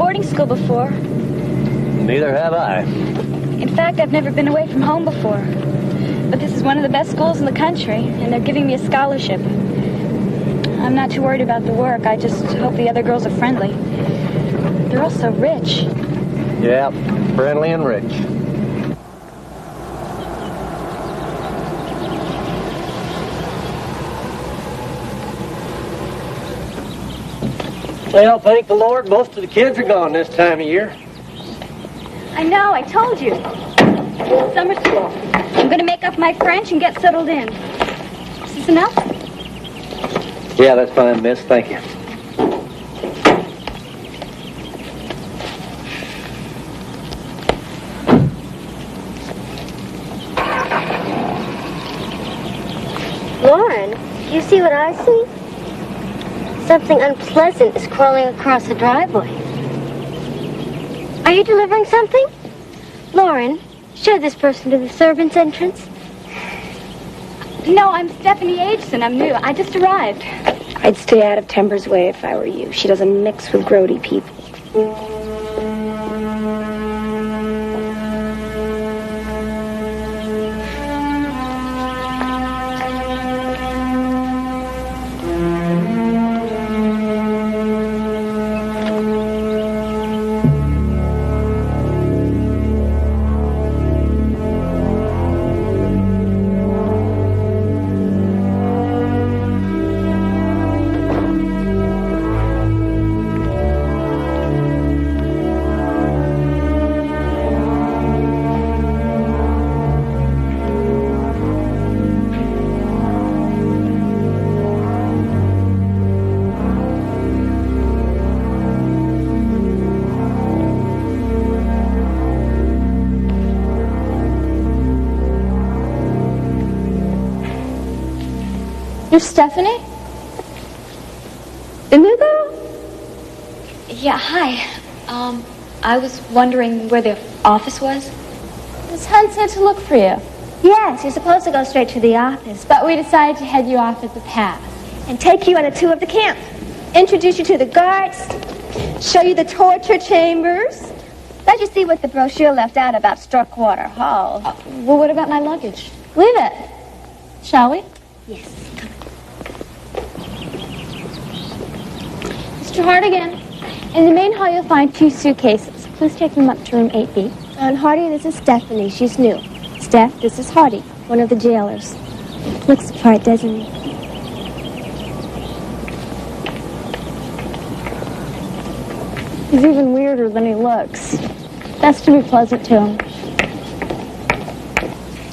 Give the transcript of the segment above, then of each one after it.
boarding school before. Neither have I. In fact, I've never been away from home before. But this is one of the best schools in the country, and they're giving me a scholarship. I'm not too worried about the work. I just hope the other girls are friendly. They're all so rich. Yeah, friendly and rich. Well, thank the Lord, most of the kids are gone this time of year. I know, I told you. Summer school. I'm going to make up my French and get settled in. Is this enough? Yeah, that's fine, miss. Thank you. Lauren, you see what I see? Something unpleasant is crawling across the driveway. Are you delivering something? Lauren, show this person to the servants' entrance. No, I'm Stephanie Aitchison. I'm new. I just arrived. I'd stay out of Timber's way if I were you. She doesn't mix with grody people. You're Stephanie? The new girl? Yeah, hi. I was wondering where the office was. Miss Hunt said to look for you. Yes, you're supposed to go straight to the office, But we decided to head you off at the pass. and take you on a tour of the camp. Introduce you to the guards, show you the torture chambers. Let you see what the brochure left out about Struckwater Hall. Well, what about my luggage? Leave it. Shall we? Yes. Mr. Hardigan, in the main hall you'll find 2 suitcases. Please take them up to room 8B. And Hardy, this is Stephanie. She's new. Steph, this is Hardy, one of the jailers. Looks the part, doesn't he? He's even weirder than he looks. Best to be pleasant to him.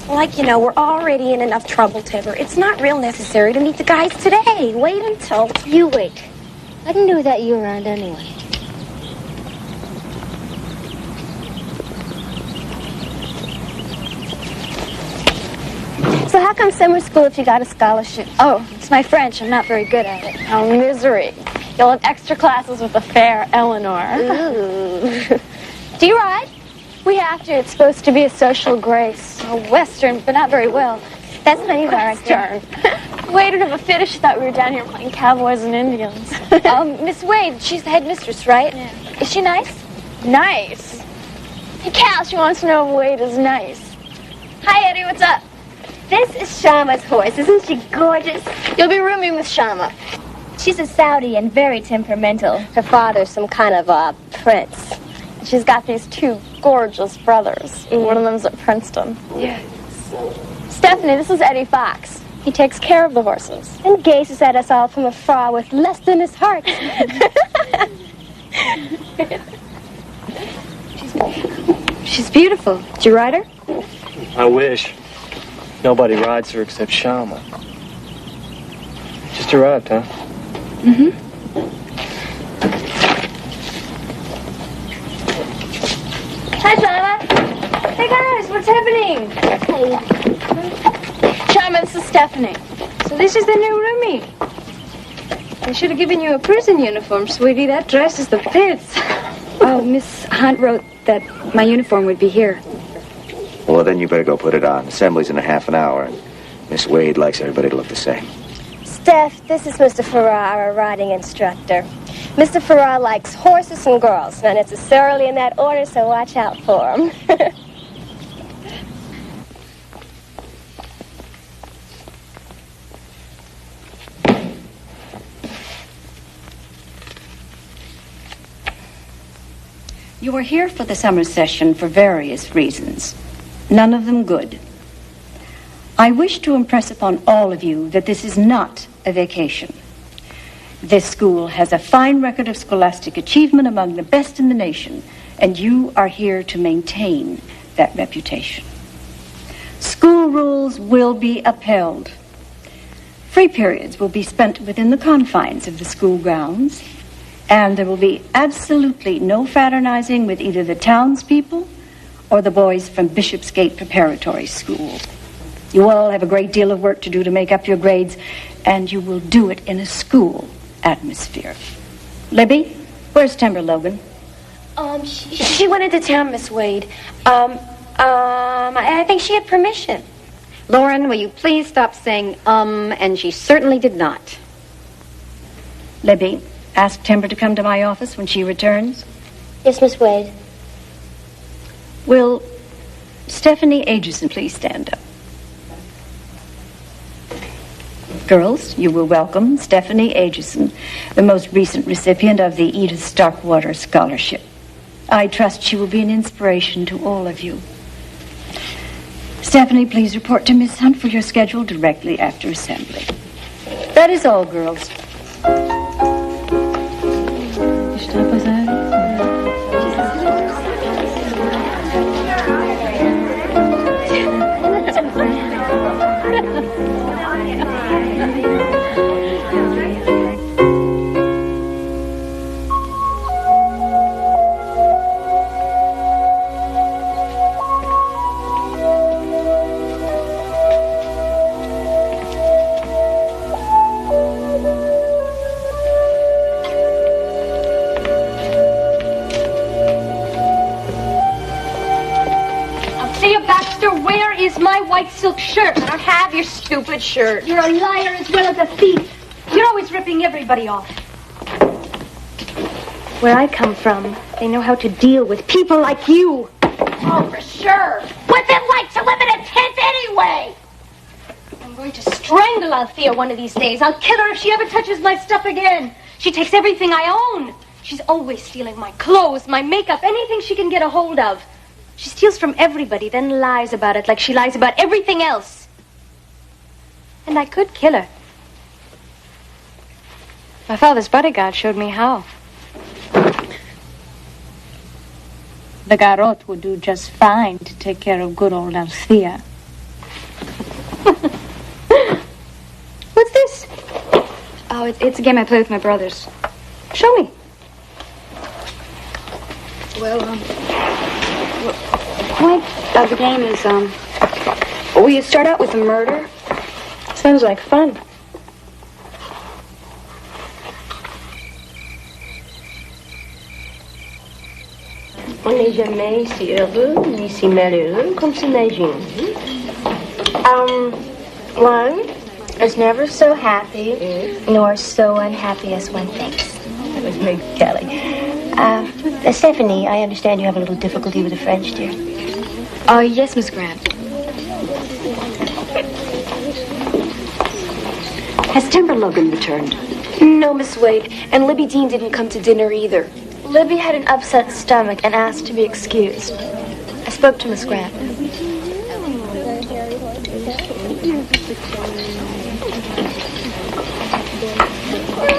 Like, you know, we're already in enough trouble, Tabor. It's not real necessary to meet the guys today. Wait until... You wait. I can do without you around anyway. So how come summer school if you got a scholarship? Oh, it's my French. I'm not very good at it. Oh, misery. You'll have extra classes with the fair Eleanor. Ooh. Do you ride? We have to. It's supposed to be a social grace. Oh, Western, but not very well. That's funny, Western. Waited of a fit. She thought we were down here playing cowboys and Indians. Miss Wade, she's the headmistress, right? Yeah. Is she nice? Nice. Hey, Cal, she wants to know if Wade is nice. Hi, Eddie, what's up? This is Shama's horse. Isn't she gorgeous? You'll be rooming with Shama. She's a Saudi and very temperamental. Her father's some kind of a prince. She's got these 2 gorgeous brothers. One of them's at Princeton. Yes. Stephanie, this is Eddie Fox. He takes care of the horses. And gazes at us all from afar with less than his heart. She's beautiful. Did you ride her? I wish. Nobody rides her except Shama. Just arrived, huh? Mm-hmm. Hi, Shama. Hey, guys, what's happening? Hey. Shama, this is Stephanie. So this is the new roomie. They should have given you a prison uniform, sweetie. That dress is the pits. Oh, Miss Hunt wrote that my uniform would be here. Well, then you better go put it on. Assembly's in a half an hour, and Miss Wade likes everybody to look the same. Steph, this is Mr. Farrar, our riding instructor. Mr. Farrar likes horses and girls, not necessarily in that order, so watch out for him. You are here for the summer session for various reasons, none of them good. I wish to impress upon all of you that this is not a vacation. This school has a fine record of scholastic achievement among the best in the nation, and you are here to maintain that reputation. School rules will be upheld. Free periods will be spent within the confines of the school grounds, and there will be absolutely no fraternizing with either the townspeople or the boys from Bishopsgate Preparatory School. You all have a great deal of work to do to make up your grades, and you will do it in a school atmosphere. Libby, where's Timber Logan? She went into town, Miss Wade. I think she had permission. Lauren, will you please stop saying, and she certainly did not. Libby, ask Timber to come to my office when she returns. Yes, Miss Wade. Will Stephanie Aitchison please stand up? Girls, you will welcome Stephanie Aitchison, the most recent recipient of the Edith Starkwater Scholarship. I trust she will be an inspiration to all of you. Stephanie, please report to Miss Hunt for your schedule directly after assembly. That is all, girls. My white silk shirt. I don't have your stupid shirt. You're a liar as well as a thief. You're always ripping everybody off. Where I come from, they know how to deal with people like you. Oh, for sure. What's it like to live in a tent anyway? I'm going to strangle Althea one of these days. I'll kill her if she ever touches my stuff again. She takes everything I own. She's always stealing my clothes, my makeup, anything she can get a hold of. She steals from everybody, then lies about it like she lies about everything else. And I could kill her. My father's bodyguard showed me how. The garrote would do just fine to take care of good old Althea. What's this? Oh, it's a game I play with my brothers. Show me. Well, the point of the game is, we start out with a murder. Sounds like fun. On n'est jamais si heureux ni si malheureux comme s'imagine. One is never so happy, nor so unhappy as one thinks. That was very Kelly. Stephanie, I understand you have a little difficulty with the French, dear. Yes, Miss Grant. Has Timber Logan returned? No, Miss Wade, and Libby Dean didn't come to dinner either. Libby had an upset stomach and asked to be excused. I spoke to Miss Grant.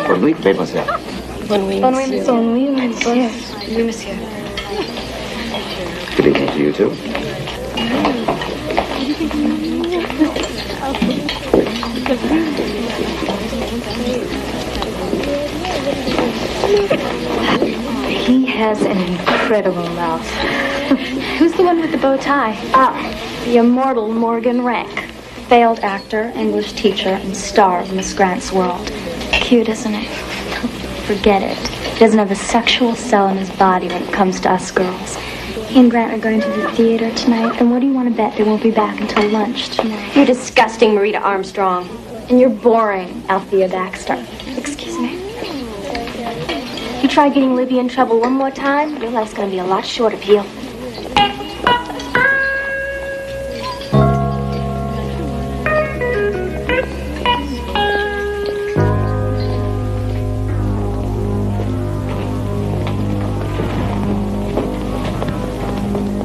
Bonne nuit, mademoiselle. Bonne nuit, monsieur. Bonne nuit, monsieur. Oui, monsieur. Good evening to you, too. He has an incredible mouth. Who's the one with the bow tie? The immortal Morgan Rank. Failed actor, English teacher, and star of Miss Grant's world. Cute, isn't it? Forget it. He doesn't have a sexual cell in his body when it comes to us girls. He and Grant are going to the theater tonight, and what do you want to bet they won't be back until lunch tonight? You're disgusting, Marita Armstrong. And you're boring, Althea Baxter. Excuse me. try getting Libby in trouble one more time, your life's gonna be a lot shorter, Peel.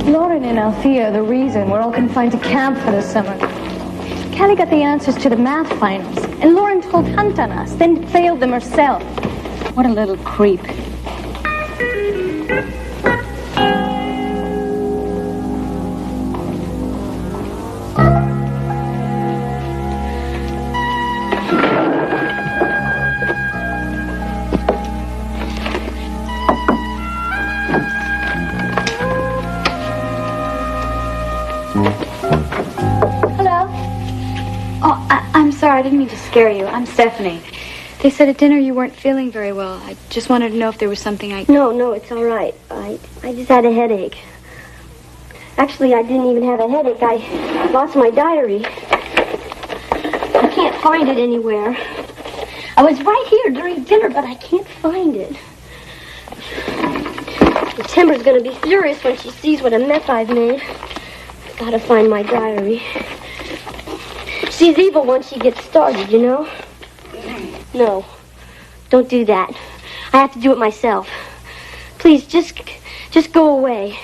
Lauren and Althea are the reason we're all confined to camp for the summer. Callie got the answers to the math finals, and Lauren told Hunt on us, then failed them herself. What a little creep. I didn't mean to scare you. I'm Stephanie. They said at dinner you weren't feeling very well. I just wanted to know if there was something I... No, it's all right. I just had a headache. Actually, I didn't even have a headache. I lost my diary. I can't find it anywhere. I was right here during dinner, but I can't find it. Timber's gonna be furious when she sees what a mess I've made. Gotta find my diary. She's evil once she gets started, you know? No, don't do that. I have to do it myself. Please, just go away.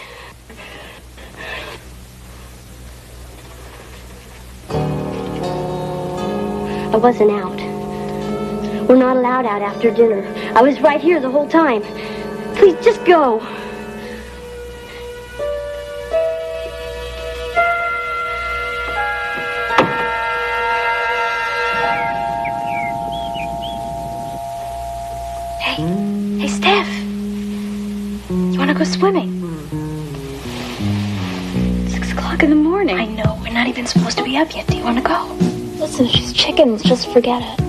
I wasn't out. We're not allowed out after dinner. I was right here the whole time. Please, just go. Hey, Steph. You want to go swimming? 6 o'clock in the morning. I know. We're not even supposed to be up yet. Do you want to go? Listen, she's chickens. Just forget it.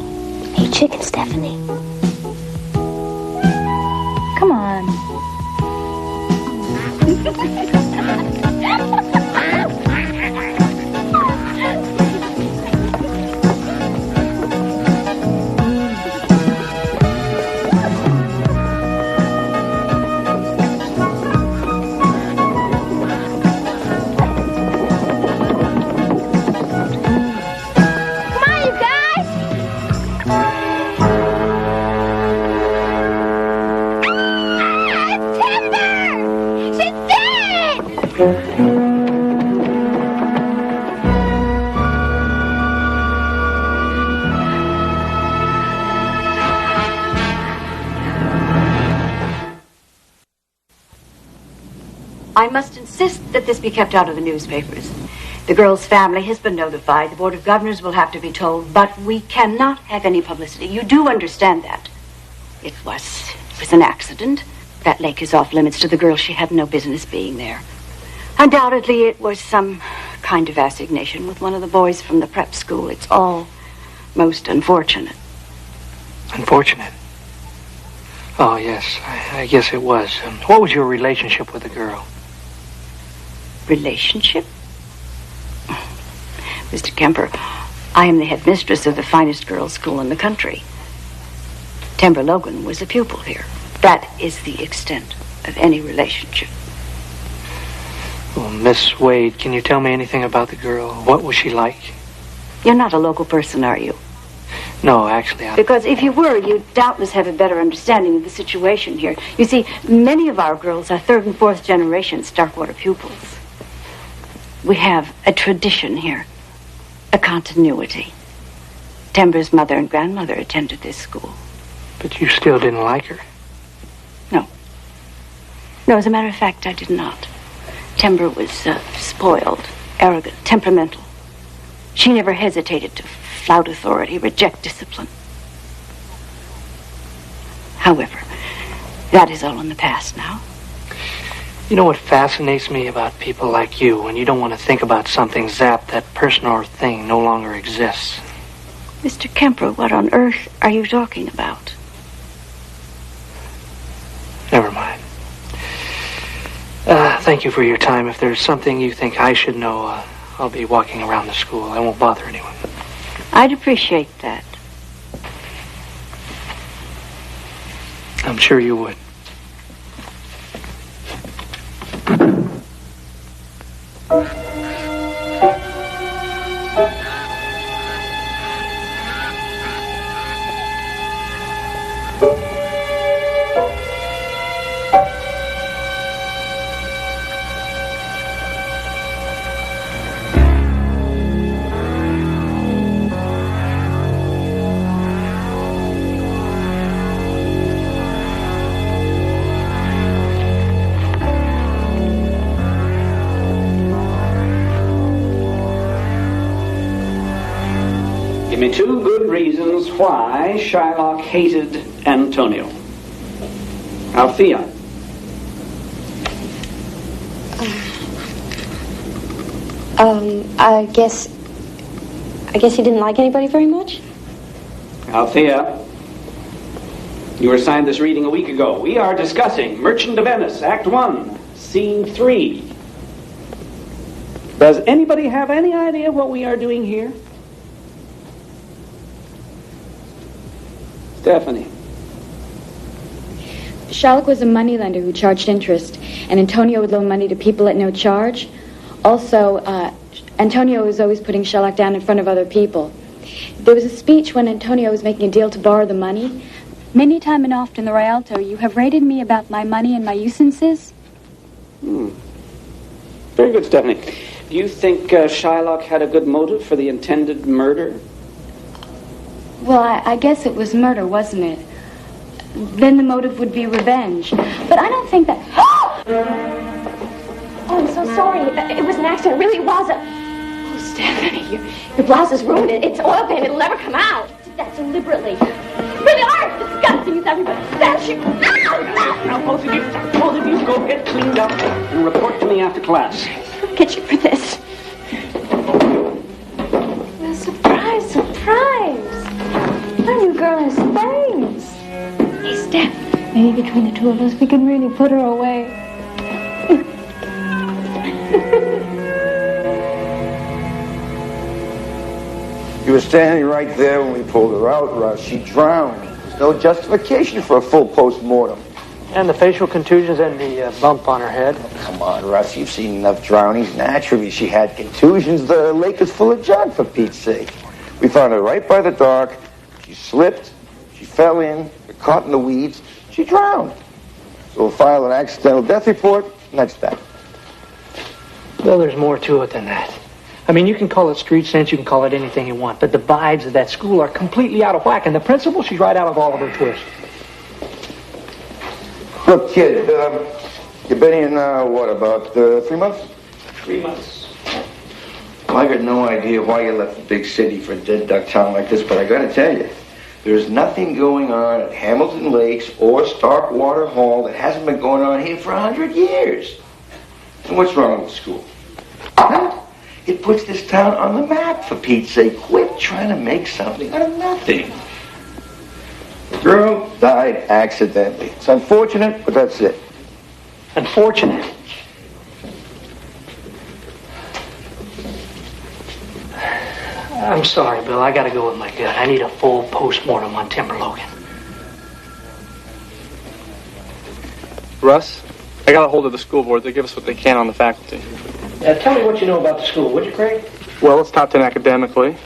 Hey, chicken, Stephanie. Come on. I must insist that this be kept out of the newspapers. The girl's family has been notified. The Board of Governors will have to be told, but we cannot have any publicity. You do understand that. It was an accident. That lake is off limits to the girl. She had no business being there. Undoubtedly, it was some kind of assignation with one of the boys from the prep school. It's all most unfortunate. Unfortunate? Oh, yes. I guess it was. What was your relationship with the girl? Relationship? Mr. Kemper, I am the headmistress of the finest girls' school in the country. Timber Logan was a pupil here. That is the extent of any relationship. Well, Miss Wade, can you tell me anything about the girl? What was she like? You're not a local person, are you? No, actually, Because if you were, you'd doubtless have a better understanding of the situation here. You see, many of our girls are 3rd and 4th generation Starkwater pupils. We have a tradition here, a continuity. Timber's mother and grandmother attended this school. But you still didn't like her? No. No, as a matter of fact, I did not. Timber was spoiled, arrogant, temperamental. She never hesitated to flout authority, reject discipline. However, that is all in the past now. You know what fascinates me about people like you? When you don't want to think about something, zap, that person or thing no longer exists. Mr. Kemper, what on earth are you talking about? Never mind. Thank you for your time. If there's something you think I should know, I'll be walking around the school. I won't bother anyone. I'd appreciate that. I'm sure you would. Give me 2 good reasons why Shylock hated Antonio. Althea. I guess he didn't like anybody very much. Althea, you were assigned this reading a week ago. We are discussing Merchant of Venice, Act 1, Scene 3. Does anybody have any idea what we are doing here? Stephanie. Shylock was a moneylender who charged interest, and Antonio would loan money to people at no charge. Also, Antonio was always putting Shylock down in front of other people. There was a speech when Antonio was making a deal to borrow the money. Many time and oft in the Rialto, you have rated me about my money and my usances. Very good, Stephanie. Do you think Shylock had a good motive for the intended murder? Well, I guess it was murder, wasn't it? Then the motive would be revenge. But I don't think that... Oh, I'm so sorry. It was an accident. It really was Oh, Stephanie, your blouse is ruined. It's oil paint. It'll never come out. Did that deliberately. You really are disgusting as everybody says. Now, both of you go get cleaned up and report to me after class. I'll get you for this. Well, surprise, surprise. Our new girl has bangs. Hey, Steph, maybe between the two of us, we can really put her away. You were standing right there when we pulled her out, Russ. She drowned. There's no justification for a full post-mortem. And the facial contusions and the bump on her head. Come on, Russ. You've seen enough drownings. Naturally, she had contusions. The lake is full of junk, for Pete's sake. We found her right by the dock. She slipped. She fell in. Got caught in the weeds. She drowned. So we'll file an accidental death report. And that's that. Well, there's more to it than that. I mean, you can call it street sense, you can call it anything you want, but the vibes of that school are completely out of whack, and the principal, she's right out of all of her twists. Look, kid, you've been in, about 3 months? 3 months. Well, I got no idea why you left the big city for a dead duck town like this, but I gotta tell you, there's nothing going on at Hamilton Lakes or Starkwater Hall that hasn't been going on here for 100 years. And what's wrong with the school? Huh? It puts this town on the map, for Pete's sake. Quit trying to make something out of nothing. The girl died accidentally. It's unfortunate, but that's it. Unfortunate? I'm sorry, Bill. I gotta go with my gut. I need a full post-mortem on Timber Logan. Russ, I got a hold of the school board. They give us what they can on the faculty. Tell me what you know about the school, would you, Craig? Well, it's top 10 academically.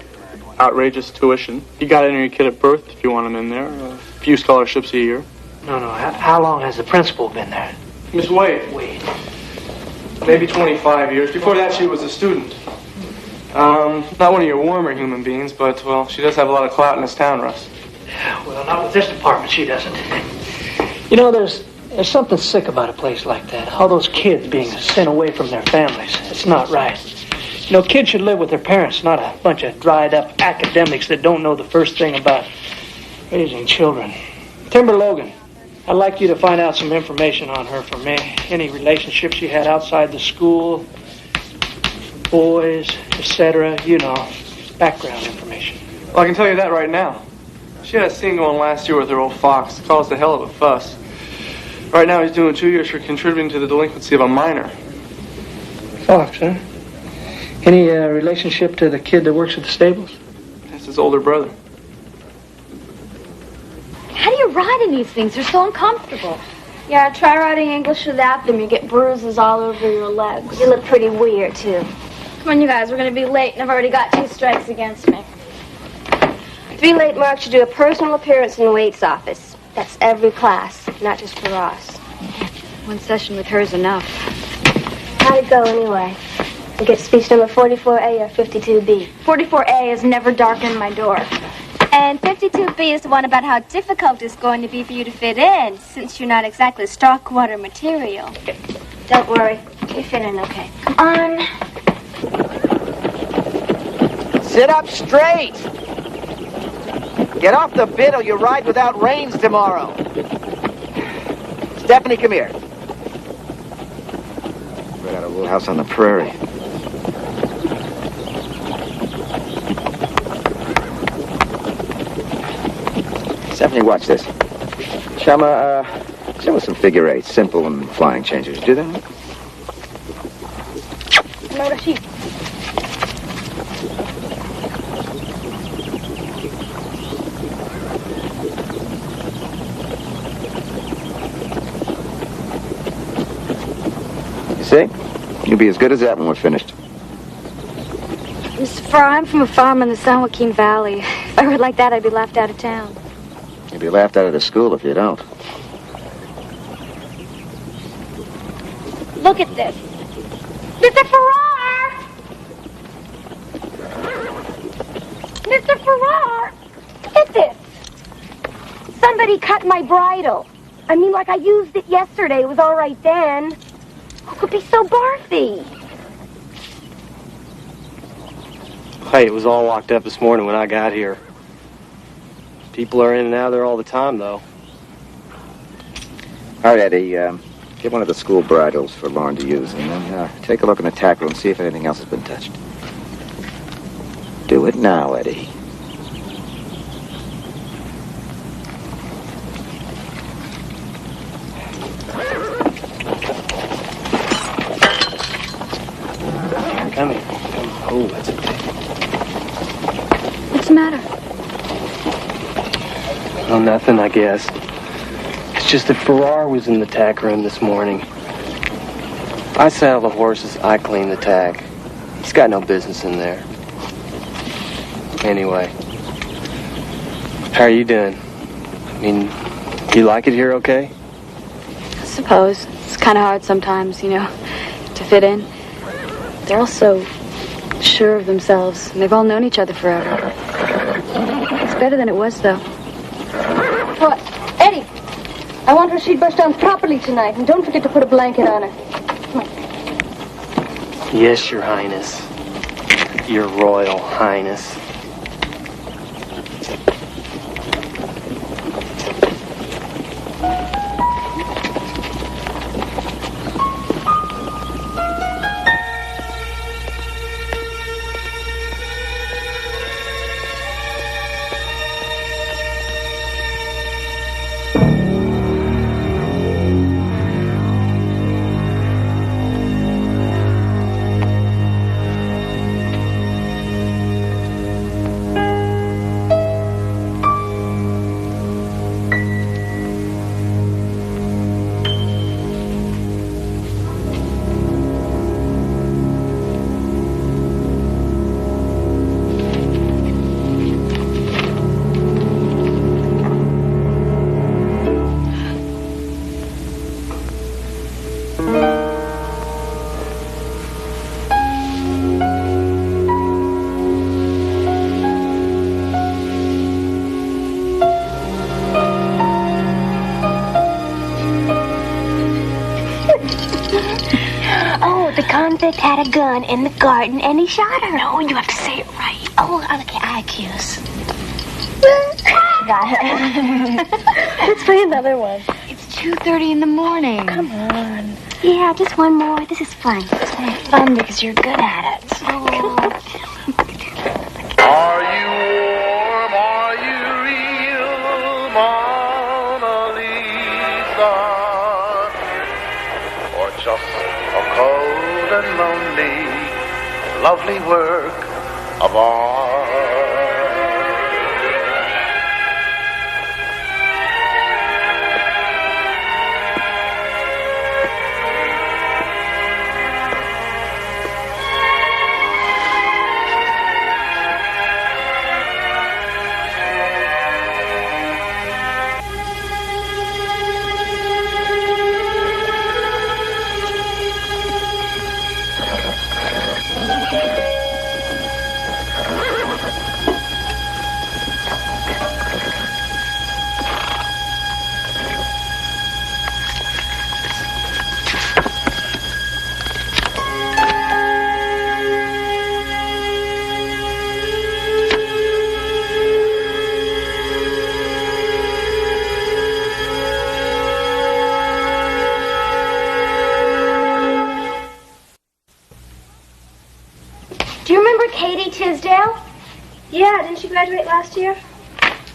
Outrageous tuition. You got to enter your kid at birth if you want him in there. A few scholarships a year. No. How long has the principal been there? Miss Wade. Wade. Maybe 25 years. Before that, she was a student. Not one of your warmer human beings, but, well, she does have a lot of clout in this town, Russ. Well, not with this department, she doesn't. You know, there's something sick about a place like that. All those kids being sent away from their families. It's not right. You know, kids should live with their parents, not a bunch of dried-up academics that don't know the first thing about raising children. Timber Logan, I'd like you to find out some information on her for me. Any relationships she had outside the school, boys, etc. You know, background information. Well, I can tell you that right now. She had a scene going last year with her old fox. It caused a hell of a fuss. Right now, he's doing 2 years for contributing to the delinquency of a minor. Fox, huh? Any relationship to the kid that works at the stables? That's his older brother. How do you ride in these things? They're so uncomfortable. Yeah, try riding English without them. You get bruises all over your legs. You look pretty weird, too. Come on, you guys. We're going to be late, and I've already got 2 strikes against me. 3 late marks should do a personal appearance in the Waits office. That's every class, not just for Ross. 1 session with her is enough. How'd it go, anyway? You get speech number 44A or 52B? 44A has never darkened my door. And 52B is the one about how difficult it's going to be for you to fit in, since you're not exactly Starkwater material. Don't worry. You fit in okay. Come on. Sit up straight. Get off the bit or you ride without reins tomorrow. Stephanie, come here. We got a little house on the prairie. Stephanie, watch this. Shama, show us some figure eights, simple and flying changers. Do that? No, Rashid. You see? You'll be as good as that when we're finished. Mr. Farr, I'm from a farm in the San Joaquin Valley. If I were like that, I'd be laughed out of town. You'll be laughed out of the school if you don't. Look at this. Mr. Farrar! Mr. Farrar! Look at this. Somebody cut my bridle. I mean, like I used it yesterday. It was all right then. Who could be so barfy? Hey, it was all locked up this morning when I got here. People are in and out of there all the time, though. All right, Eddie, get one of the school bridles for Lauren to use, and then take a look in the tack room, see if anything else has been touched. Do it now, Eddie. Come here. Oh, that's a thing. What's the matter? Oh, nothing, I guess. It's just that Farrar was in the tack room this morning. I saddle the horses, I clean the tack. He's got no business in there. Anyway, how are you doing? I mean, you like it here okay? I suppose. It's kind of hard sometimes, you know, to fit in. They're all so sure of themselves, and they've all known each other forever. It's better than it was, though. What? Eddie, I want Rashid brushed down properly tonight, and don't forget to put a blanket on her. Yes, Your Highness. Your Royal Highness. Convict had a gun in the garden and he shot her. No, you have to say it right. Oh, okay, I accuse. Got it. Let's play another one. It's 2:30 in the morning. Come on. Yeah, just one more. This is fun. It's not fun because you're good at it. Oh. Are you warm? Are you real, Mona Lisa? Or just a cold and lonely, lovely work of art? didn't she graduate last year?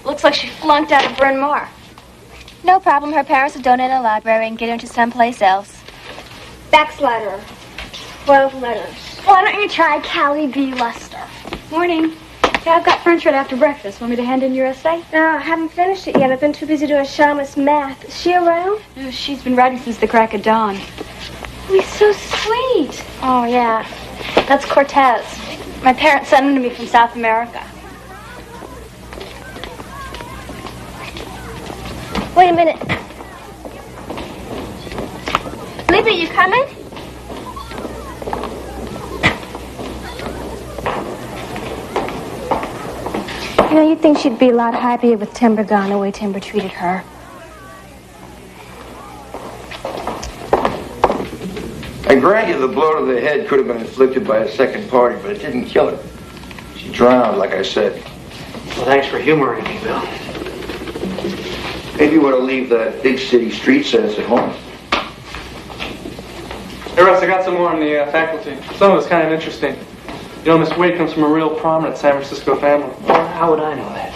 Looks like she flunked out of Bryn Mawr. No problem. Her parents will donate a library and get her into someplace else. Backslider. 12 letters. Why don't you try Callie B. Luster? Morning. Hey, I've got French right after breakfast. Want me to hand in your essay? No, I haven't finished it yet. I've been too busy doing Shama's math. Is she around? No, she's been writing since the crack of dawn. Oh, he's so sweet. Oh, yeah. That's Cortez. My parents sent him to me from South America. Wait a minute. Libby, you coming? You know, you'd think she'd be a lot happier with Timber gone the way Timber treated her. I grant you the blow to the head could have been inflicted by a second party, but it didn't kill her. She drowned, like I said. Well, thanks for humoring me, Bill. Maybe you ought to leave that big city street sense at home. Hey, Russ, I got some more on the faculty. Some of it's kind of interesting. You know, Miss Wade comes from a real prominent San Francisco family. Well, how would I know that?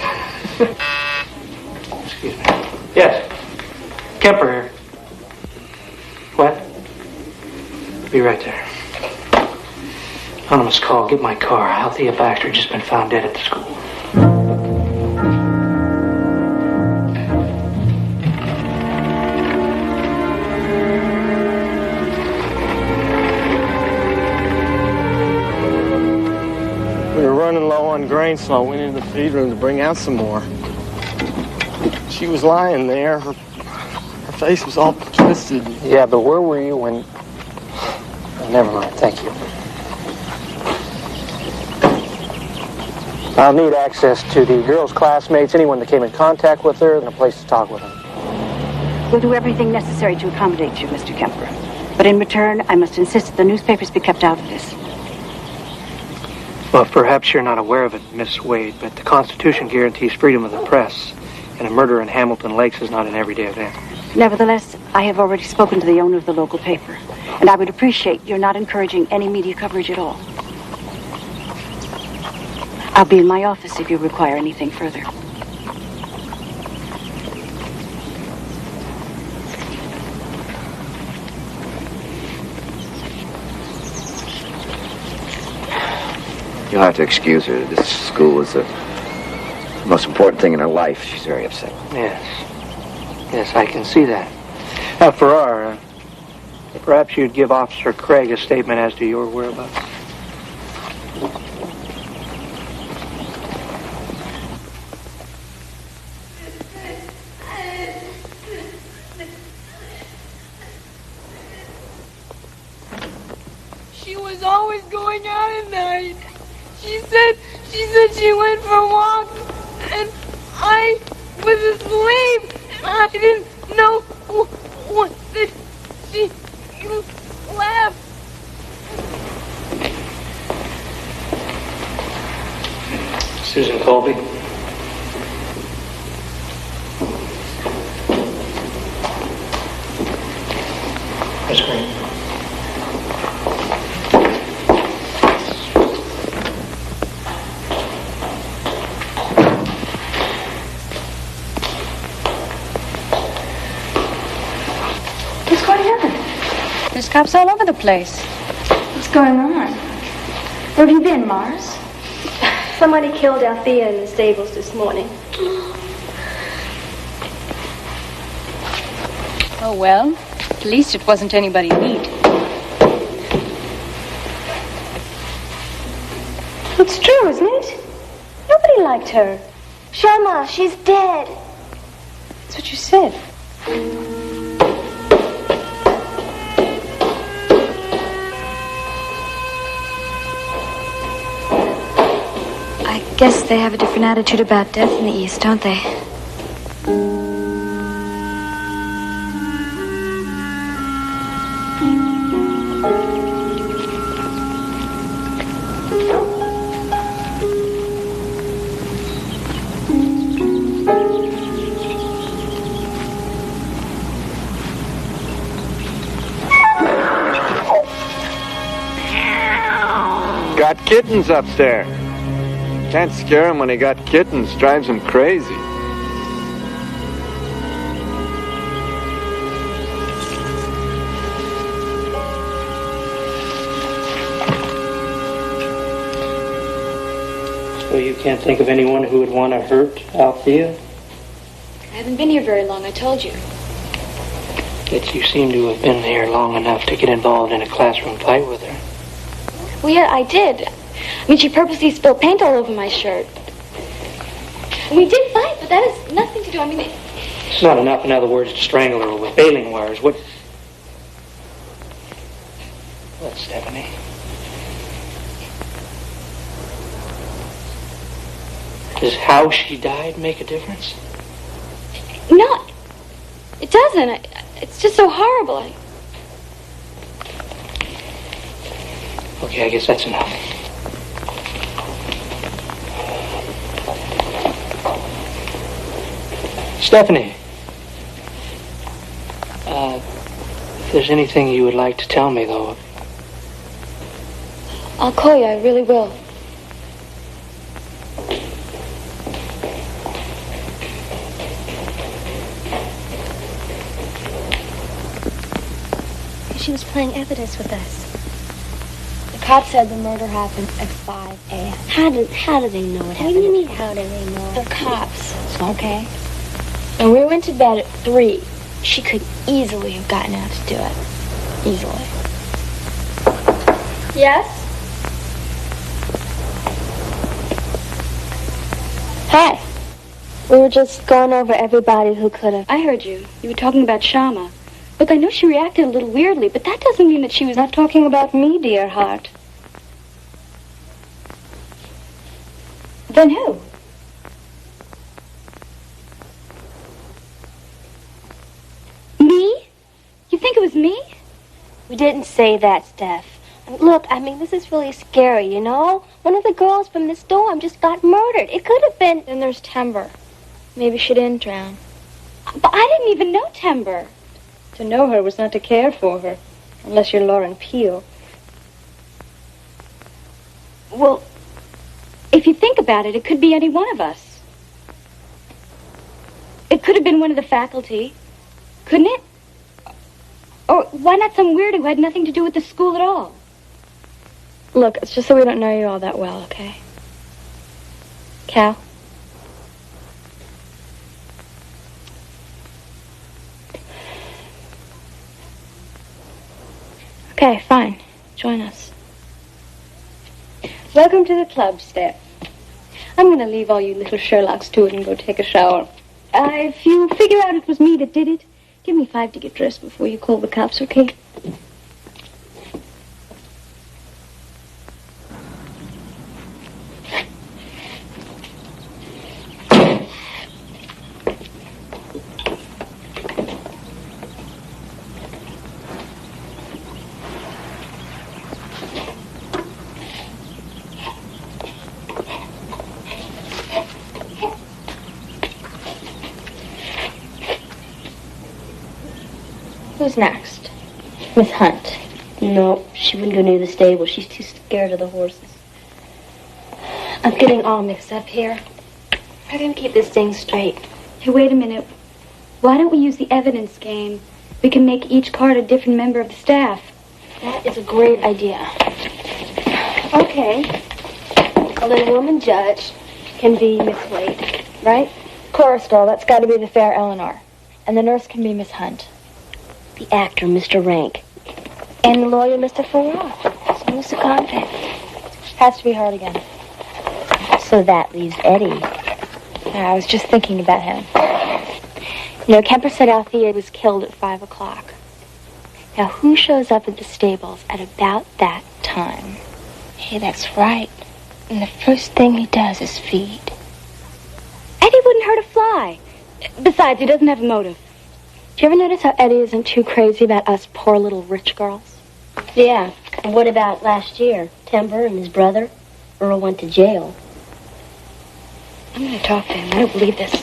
Excuse me. Yes. Kemper here. What? Be right there. Anonymous call. Get my car. Althea Baxter just been found dead at the school. We were running low on grain, so I went into the feed room to bring out some more. She was lying there. Her face was all twisted. Yeah, but where were you when... Oh, never mind, thank you. I'll need access to the girl's classmates, anyone that came in contact with her, and a place to talk with them. We'll do everything necessary to accommodate you, Mr. Kemper. But in return, I must insist that the newspapers be kept out of this. Well, perhaps you're not aware of it, Miss Wade, but the Constitution guarantees freedom of the press, and a murder in Hamilton Lakes is not an everyday event. Nevertheless, I have already spoken to the owner of the local paper, and I would appreciate your not encouraging any media coverage at all. I'll be in my office if you require anything further. You'll have to excuse her. This school is the most important thing in her life. She's very upset. Yes. Yes, I can see that. Now, Farrar, perhaps you'd give Officer Craig a statement as to your whereabouts. She was always going out at night. She said she went for walks, and I was asleep, and I didn't know what that she left. Susan Colby. Miss Green. What's going on? There's cops all over the place. What's going on? Where have you been, Mars? Somebody killed Althea in the stables this morning. Oh, well, at least it wasn't anybody neat. It's true, isn't it? Nobody liked her. Shama, she's dead. That's what you said. I guess they have a different attitude about death in the East, don't they? Got kittens up there. Can't scare him when he got kittens. Drives him crazy. So you can't think of anyone who would want to hurt Althea? I haven't been here very long, I told you. Yet you seem to have been here long enough to get involved in a classroom fight with her. Well, yeah, I did. I mean, she purposely spilled paint all over my shirt. We did fight, but that has nothing to do, It's not enough, in other words, to strangle her with baling wires. What, Stephanie? Does how she died make a difference? No, it doesn't. It's just so horrible. Okay, I guess that's enough. Stephanie, if there's anything you would like to tell me, though, I'll call you, I really will. She was playing evidence with us. The cop said the murder happened at 5 a.m. How do they know it happened? What do you mean, how do they know? The cops, okay? When we went to bed at 3, she could easily have gotten out to do it. Easily. Yes? Hi. We were just going over everybody who could have. I heard you. You were talking about Shama. Look, I know she reacted a little weirdly, but that doesn't mean that she was not talking about me, dear heart. Then who? Me? You think it was me? We didn't say that, Steph. Look, this is really scary, you know? One of the girls from this dorm just got murdered. It could have been... Then there's Timber. Maybe she didn't drown. But I didn't even know Timber. To know her was not to care for her, unless you're Lauren Peel. Well, if you think about it, it could be any one of us. It could have been one of the faculty, couldn't it? Or why not some weirdo who had nothing to do with the school at all? Look, it's just that we don't know you all that well, okay? Cal? Okay, fine. Join us. Welcome to the club, Steph. I'm going to leave all you little Sherlocks to it and go take a shower. If you figure out it was me that did it, give me 5 to get dressed before you call the cops, okay? Who's next? Miss Hunt. No, she wouldn't go near the stable. She's too scared of the horses. I'm getting all mixed up here. How can we keep this thing straight? Hey, wait a minute. Why don't we use the evidence game? We can make each card a different member of the staff. That is a great idea. Okay. A little woman judge can be Miss Wade, right? Chorus girl, that's got to be the fair Eleanor. And the nurse can be Miss Hunt. The actor, Mr. Rank. And the lawyer, Mr. Farrar. So Mr. Convict. Has to be hard again. So that leaves Eddie. I was just thinking about him. You know, Kemper said Althea was killed at 5 o'clock. Now, who shows up at the stables at about that time? Hey, that's right. And the first thing he does is feed. Eddie wouldn't hurt a fly. Besides, he doesn't have a motive. Do you ever notice how Eddie isn't too crazy about us poor little rich girls? Yeah. And what about last year? Timber and his brother? Earl went to jail. I'm going to talk to him. I don't believe this.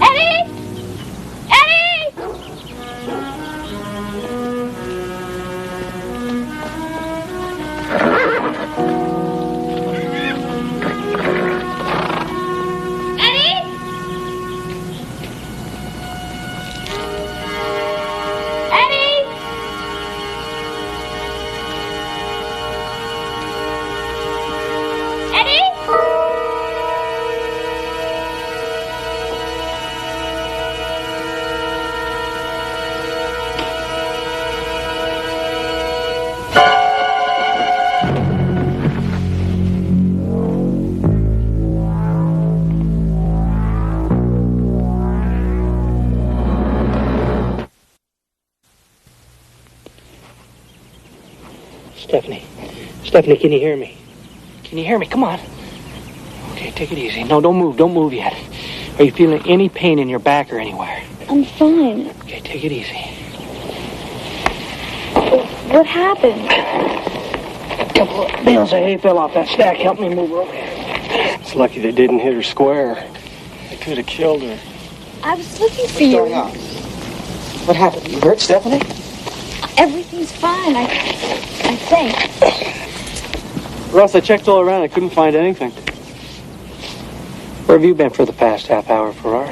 Eddie! Eddie! Stephanie. Stephanie, can you hear me? Can you hear me? Come on. Okay, take it easy. No, don't move. Don't move yet. Are you feeling any pain in your back or anywhere? I'm fine. Okay, take it easy. What happened? A couple of bales of hay fell off that stack. Help me move her over here. It's lucky they didn't hit her square. They could have killed her. I was looking for you. What's going on? What happened? You hurt Stephanie? Everything's fine, I think. Russ, I checked all around. I couldn't find anything. Where have you been for the past half hour, Farrar?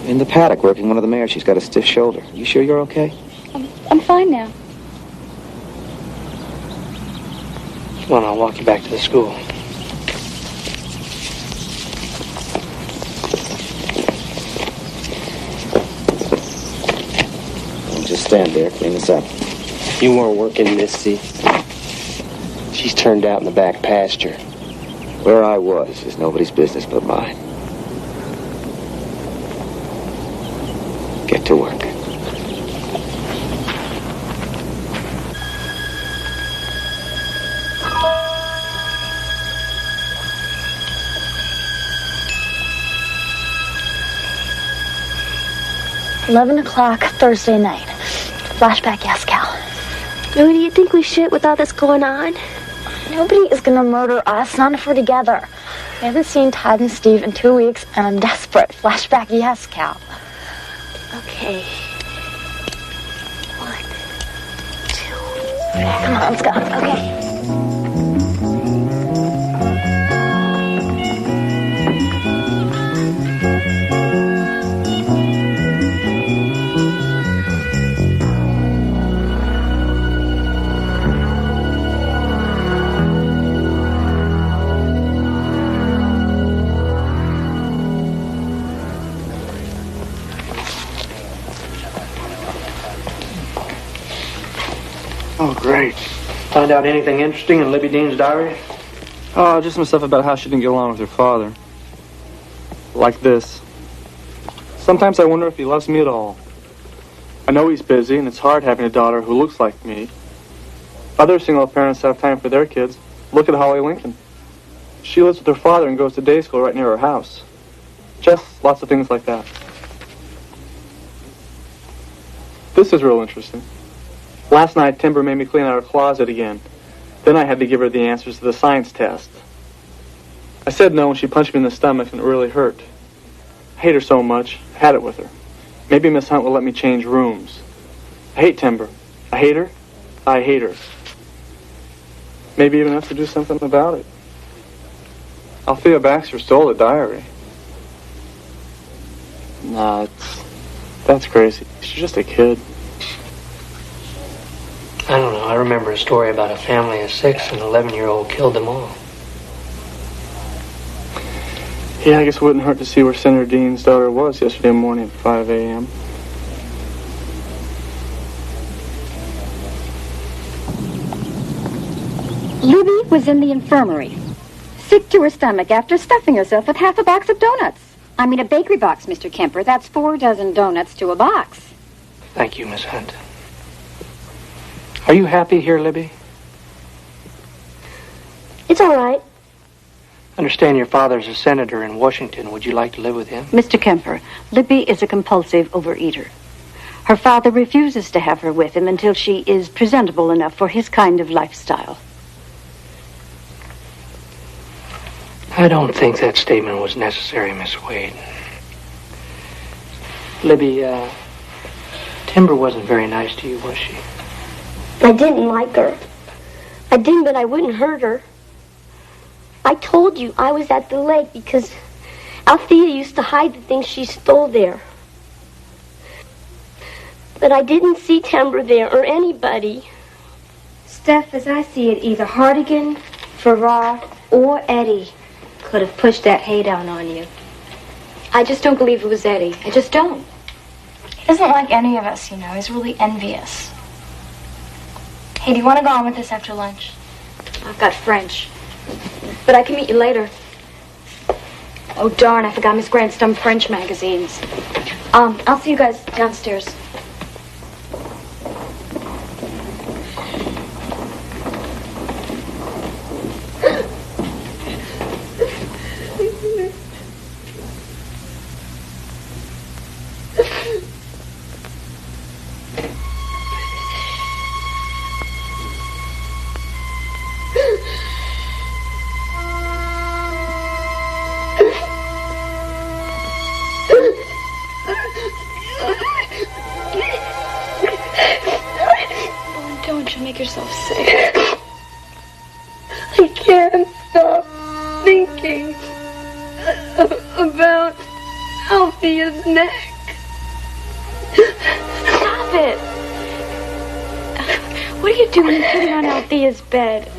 In the paddock, working one of the mares. She's got a stiff shoulder. You sure you're okay? I'm fine now. Come on, I'll walk you back to the school. Just stand there, clean this up. You weren't working, Misty. She's turned out in the back pasture. Where I was is nobody's business but mine. Get to work. $11 Thursday night. Flashback, yes, Cal. Who do you think we should with all this going on? Nobody is gonna murder us, not if we're together. I haven't seen Todd and Steve in 2 weeks, and I'm desperate. Flashback, yes, Cal. Okay. 1, 2. Come on, let's go. Okay. Oh, great. Find out anything interesting in Libby Dean's diary? Oh, just some stuff about how she didn't get along with her father. Like this. Sometimes I wonder if he loves me at all. I know he's busy, and it's hard having a daughter who looks like me. Other single parents have time for their kids. Look at Holly Lincoln. She lives with her father and goes to day school right near her house. Just lots of things like that. This is real interesting. Last night, Timber made me clean out her closet again. Then I had to give her the answers to the science test. I said no, and she punched me in the stomach, and it really hurt. I hate her so much. I had it with her. Maybe Miss Hunt will let me change rooms. I hate Timber. I hate her. I hate her. Maybe even have to do something about it. Althea Baxter stole the diary. Nah, that's crazy. She's just a kid. I don't know. I remember a story about a family of 6 and an 11-year-old killed them all. Yeah, I guess it wouldn't hurt to see where Senator Dean's daughter was yesterday morning at 5 a.m. Libby was in the infirmary, sick to her stomach after stuffing herself with half a box of donuts. I mean a bakery box, Mr. Kemper. That's 4 dozen donuts to a box. Thank you, Miss Hunt. Are you happy here, Libby? It's all right. I understand your father's a senator in Washington. Would you like to live with him? Mr. Kemper, Libby is a compulsive overeater. Her father refuses to have her with him until she is presentable enough for his kind of lifestyle. I don't think that statement was necessary, Miss Wade. Libby, Timber wasn't very nice to you, was she? I didn't like her. I didn't, but I wouldn't hurt her. I told you I was at the lake because Althea used to hide the things she stole there. But I didn't see Timber there or anybody. Steph, as I see it, either Hartigan, Farrar, or Eddie could have pushed that hay down on you. I just don't believe it was Eddie. I just don't. He doesn't like any of us, you know. He's really envious. Hey, do you want to go on with this after lunch? I've got French. But I can meet you later. Oh, darn, I forgot Miss Grant's dumb French magazines. I'll see you guys downstairs. make yourself sick. I can't stop thinking about Althea's neck. Stop it! What are you doing sitting on Althea's bed?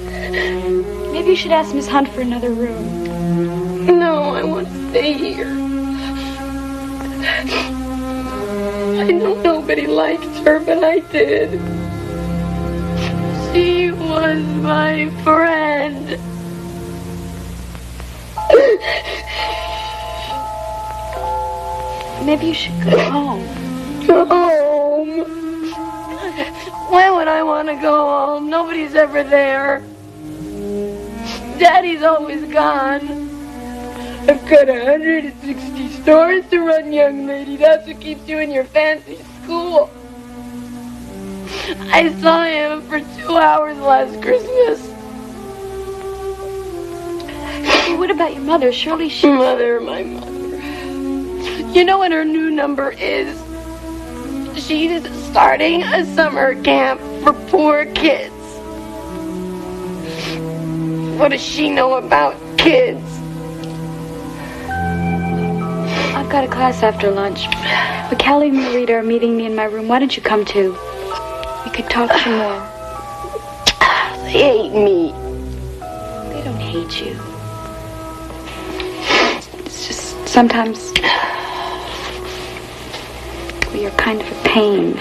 Maybe you should ask Miss Hunt for another room. No, I want to stay here. I know nobody liked her, but I did. She was my friend. Maybe you should go home. Go home? Why would I want to go home? Nobody's ever there. Daddy's always gone. I've got 160 stores to run, young lady. That's what keeps you in your fancy school. I saw him for 2 hours last Christmas. Hey, what about your mother? Surely she... My mother. You know what her new number is? She's starting a summer camp for poor kids. What does she know about kids? I've got a class after lunch. But Callie and Marita are meeting me in my room. Why don't you come too? We could talk some more. They hate me. They don't hate you. It's just sometimes you're kind of a pain.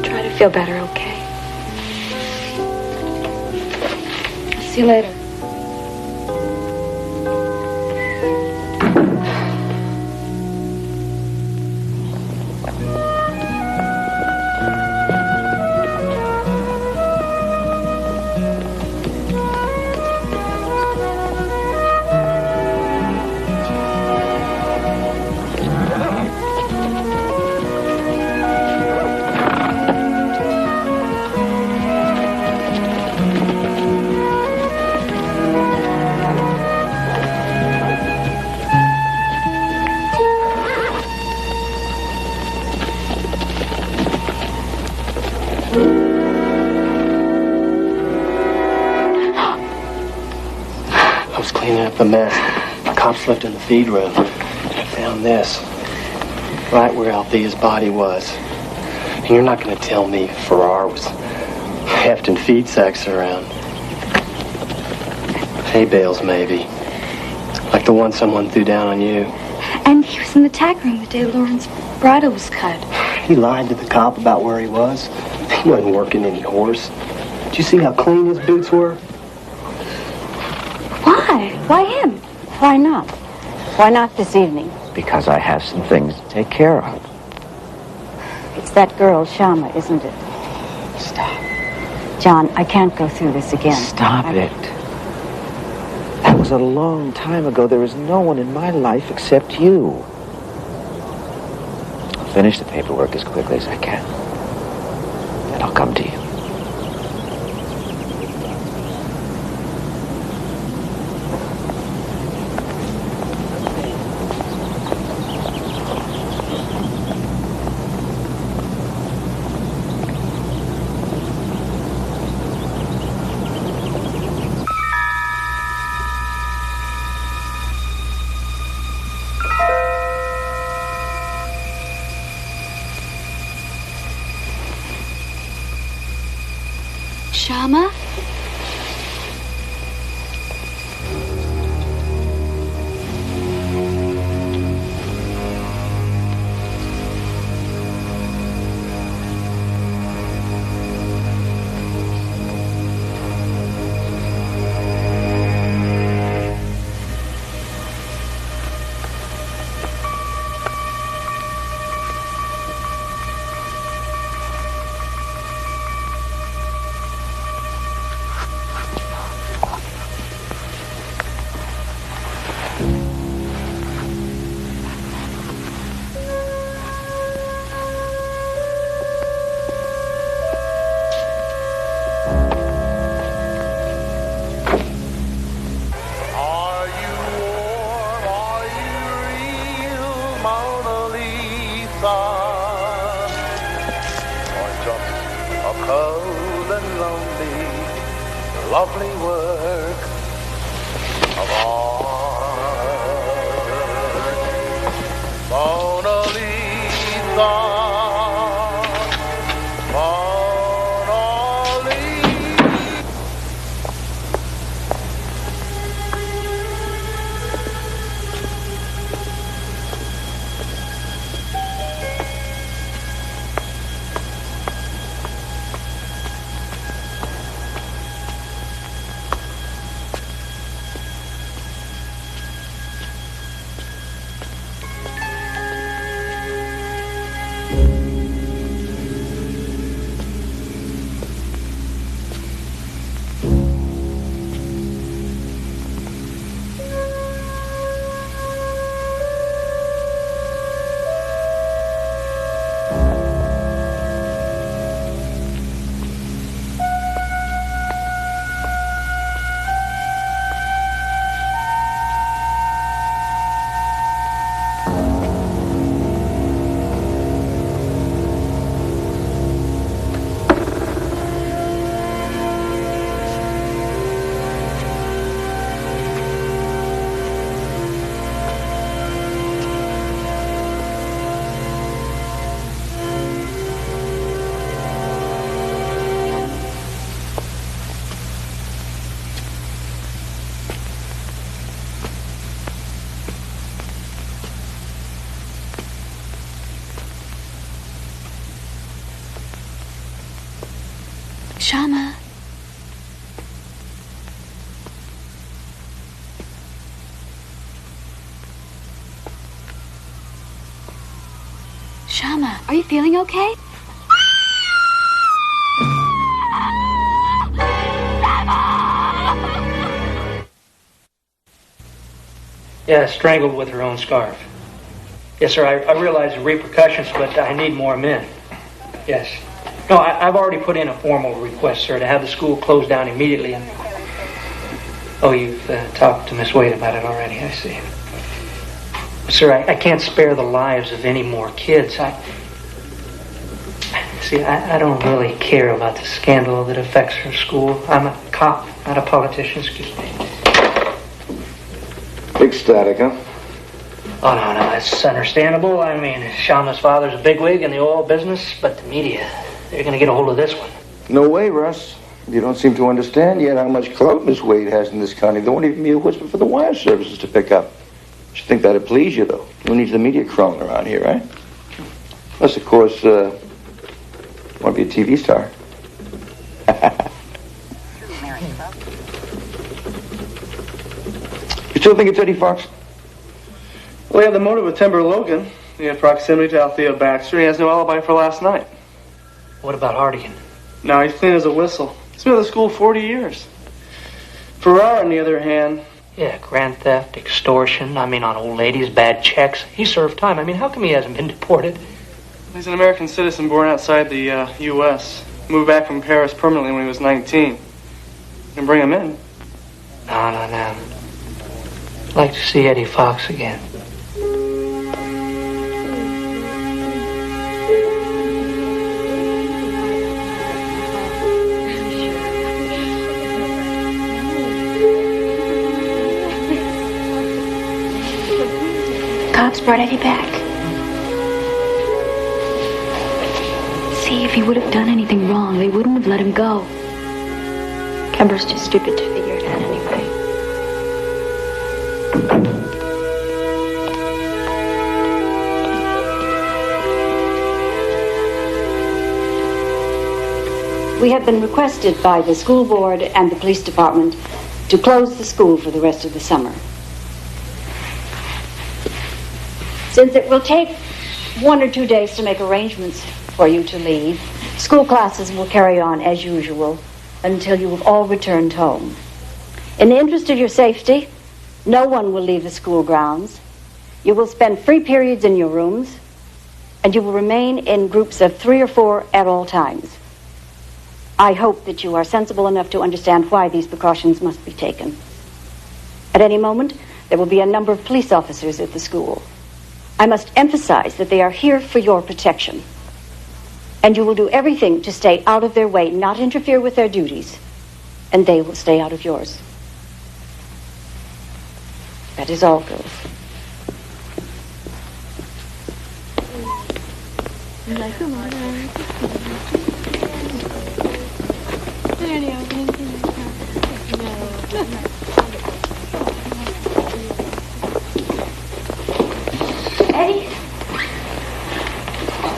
Try to feel better, okay? I'll see you later. The mess. The cops left in the feed room. I found this. Right where Althea's body was. And you're not going to tell me Farrar was hefting feed sacks around. Hay bales, maybe. Like the one someone threw down on you. And he was in the tack room the day Lauren's bridle was cut. He lied to the cop about where he was. He wasn't working any horse. Did you see how clean his boots were? Why? Why him? Why not? Why not this evening? Because I have some things to take care of. It's that girl, Shama, isn't it? Stop. John, I can't go through this again. Stop it. That was a long time ago. There is no one in my life except you. I'll finish the paperwork as quickly as I can. And I'll come to you. Shama? cold and lonely, the lovely work of art. Mona Lisa, Mona Lisa. Shama. Shama, are you feeling okay? Yeah, strangled with her own scarf. Yes, sir, I realize the repercussions, but I need more men. Yes. No, I've already put in a formal request, sir, to have the school closed down immediately. And oh, you've talked to Miss Wade about it already, I see. Sir, I can't spare the lives of any more kids. I don't really care about the scandal that affects her school. I'm a cop, not a politician, excuse me. Big static, huh? Oh, no, that's understandable. I mean, Shama's father's a bigwig in the oil business, but the media, they're going to get a hold of this one. No way, Russ. You don't seem to understand yet how much clout Miss Wade has in this county. There won't even be a whisper for the wire services to pick up. Should think that'd please you, though. Who needs the media crawling around here, right? Plus, of course, want to be a TV star. You still think it's Eddie Fox? Well, we have the motive with Timber Logan. He had proximity to Althea Baxter. He has no alibi for last night. What about Hardigan? No, he's clean as a whistle. He's been at the school 40 years. Farrar, on the other hand... Yeah, grand theft, extortion, on old ladies, bad checks. He served time. How come he hasn't been deported? He's an American citizen born outside the U.S. Moved back from Paris permanently when he was 19. You can bring him in. No. I'd like to see Eddie Fox again. Cops brought Eddie back. See, if he would have done anything wrong, they wouldn't have let him go. Kemper's too stupid to figure it out anyway. We have been requested by the school board and the police department to close the school for the rest of the summer. Since it will take 1 or 2 days to make arrangements for you to leave, school classes will carry on as usual until you have all returned home. In the interest of your safety, no one will leave the school grounds. You will spend free periods in your rooms, and you will remain in groups of 3 or 4 at all times. I hope that you are sensible enough to understand why these precautions must be taken. At any moment, there will be a number of police officers at the school. I must emphasize that they are here for your protection. And you will do everything to stay out of their way, not interfere with their duties. And they will stay out of yours. That is all, girls. Eddie?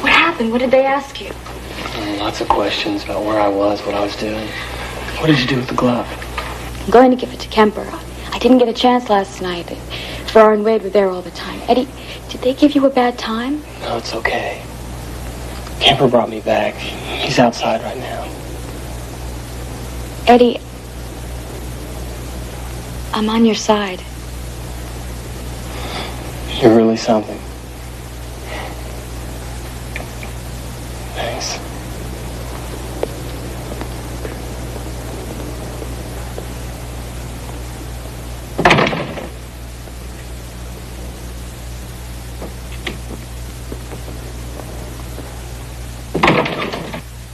What happened? What did they ask you? Lots of questions about where I was, what I was doing. What did you do with the glove? I'm going to give it to Kemper. I didn't get a chance last night. Farrar and Wade were there all the time. Eddie, did they give you a bad time? No, it's okay. Kemper brought me back. He's outside right now. Eddie, I'm on your side. You're really something. Thanks.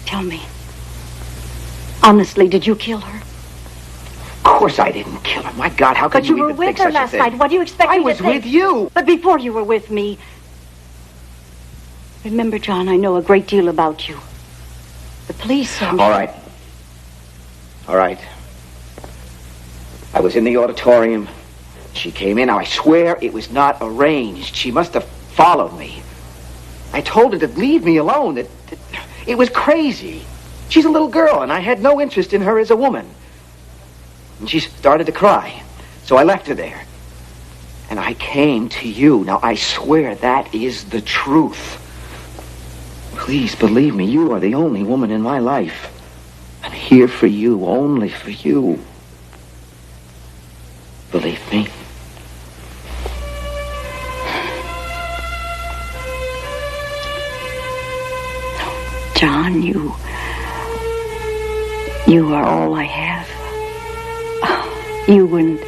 Tell me. Honestly, did you kill her? Of course I didn't kill her. My God, how could But you you were even with think her such a last thing? night. What do you expect I me to was think? with you. But before you were with me... Remember, John, I know a great deal about you. The police are... All right. All right. I was in the auditorium. She came in. Now, I swear it was not arranged. She must have followed me. I told her to leave me alone, that it was crazy. She's a little girl, and I had no interest in her as a woman. And she started to cry, so I left her there. And I came to you. Now, I swear that is the truth. Please believe me, you are the only woman in my life. I'm here for you, only for you. Believe me. John, you are all I have. You and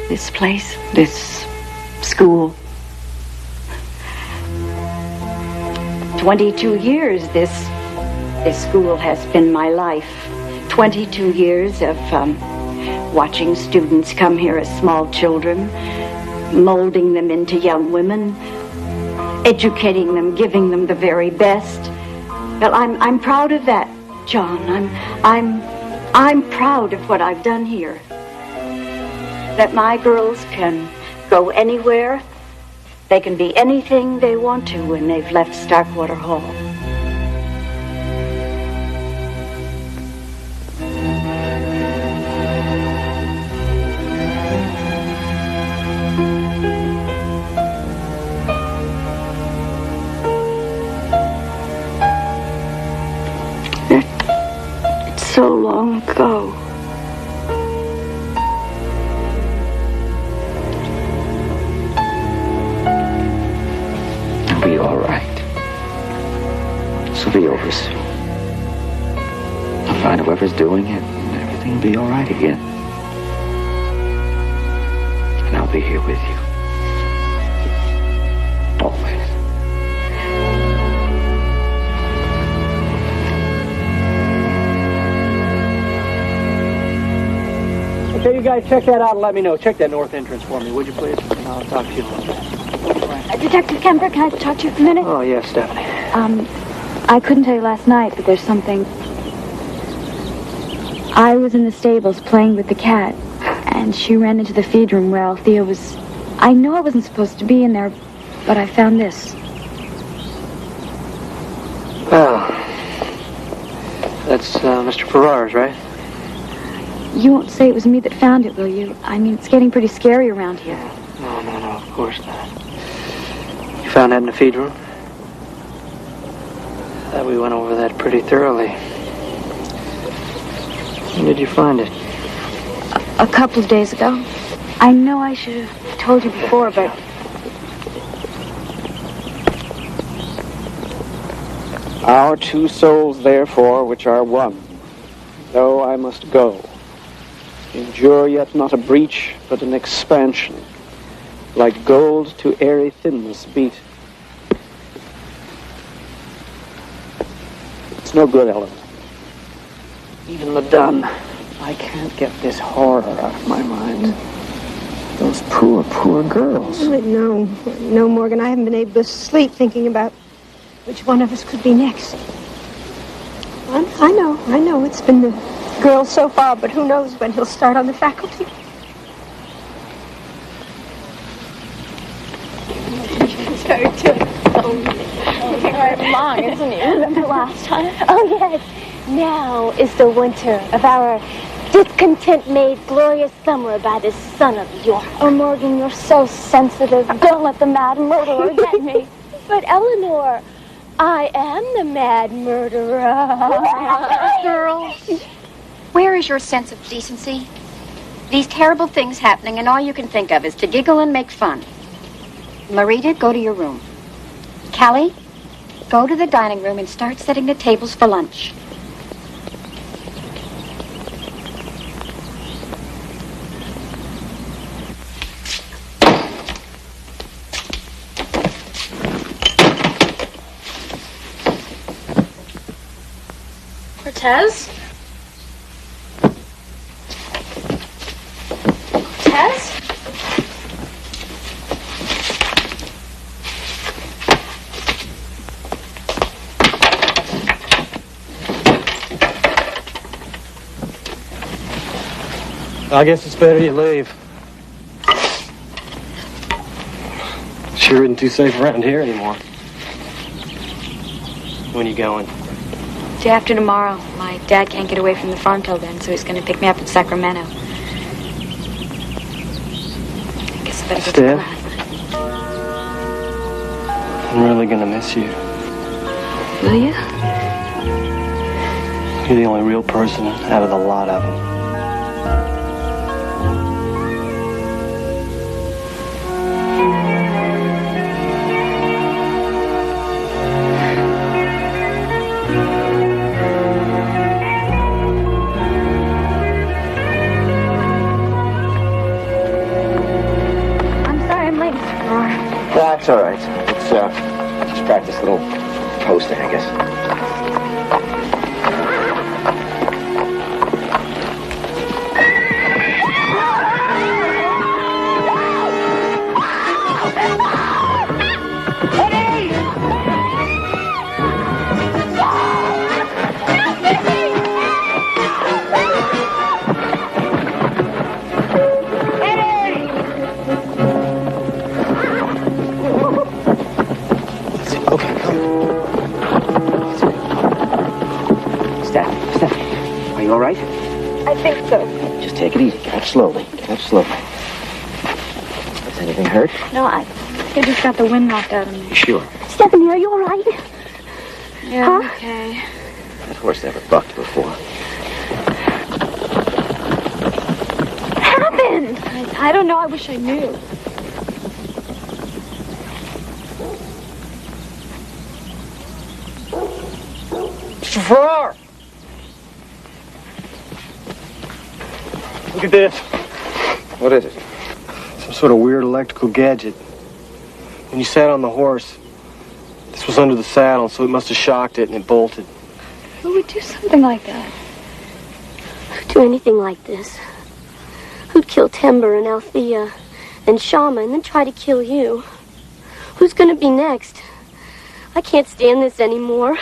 this place, this school. 22 years this school has been my life. 22 years of watching students come here as small children, molding them into young women, educating them, giving them the very best. Well, I'm proud of that, John. I'm proud of what I've done here. That my girls can go anywhere. They can be anything they want to when they've left Starkwater Hall. It's so long ago. It'll be all right. This will be over soon. I'll find whoever's doing it, and everything will be all right again. And I'll be here with you. Always. Okay, you guys check that out and let me know. Check that north entrance for me, would you please? And I'll talk to you in a little bit. Detective Kemper, can I talk to you for a minute? Oh, yes, Stephanie. I couldn't tell you last night, but there's something. I was in the stables playing with the cat, and she ran into the feed room where Althea was. I know I wasn't supposed to be in there, but I found this. Well, that's Mr. Farrar's, right? You won't say it was me that found it, will you? I mean, it's getting pretty scary around here. No, of course not. You found that in the feed room? Thought we went over that pretty thoroughly. When did you find it? A couple of days ago. I know I should have told you before, but... Our two souls, therefore, which are one, though I must go, endure yet not a breach, but an expansion, like gold to airy thinness beat. no good, Ellen. Even the done. I can't get this horror out of my mind. Those poor, poor girls. No, Morgan. I haven't been able to sleep thinking about which one of us could be next. I know. It's been the girls so far, but who knows when he'll start on the faculty. It's very long, isn't it? Remember last time? Oh, yes. Now is the winter of our discontent-made glorious summer by this son of yours. Oh, Morgan, you're so sensitive. Don't let the mad murderer get me. But, Eleanor, I am the mad murderer. Girls, where is your sense of decency? These terrible things happening, and all you can think of is to giggle and make fun. Marita, go to your room. Callie, go to the dining room and start setting the tables for lunch. Cortez? Cortez? I guess it's better you leave. Sure isn't too safe around here anymore. When are you going? Day after tomorrow. My dad can't get away from the farm till then, so he's going to pick me up in Sacramento. I guess I better go to Steph, class. I'm really going to miss you. Will you? You're the only real person out of the lot of them. That's all right. It's just practice a little posting, I guess. You all right? I think so. Just take it easy. Get up slowly. Get up slowly. Does anything hurt? No, I think I just got the wind knocked out of me. Sure. Stephanie, are you all right? Yeah, huh? Okay. That horse never bucked before. What happened? I don't know. I wish I knew. Mr. Farrar! Look at this. What is it? Some sort of weird electrical gadget. When you sat on the horse, this was under the saddle, so it must have shocked it and it bolted. Who would do something like that? Who'd do anything like this? Who'd kill Timber and Althea and Shama and then try to kill you? Who's gonna be next? I can't stand this anymore.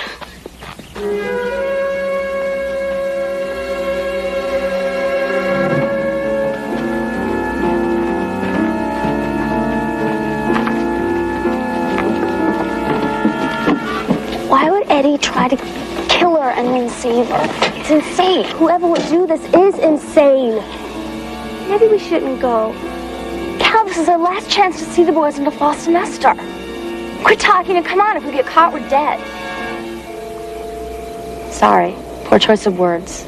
Why would Eddie try to kill her and then save her? It's insane. Whoever would do this is insane. Maybe we shouldn't go. Cal, this is our last chance to see the boys in the fall semester. Quit talking and come on. If we get caught, we're dead. Sorry. Poor choice of words.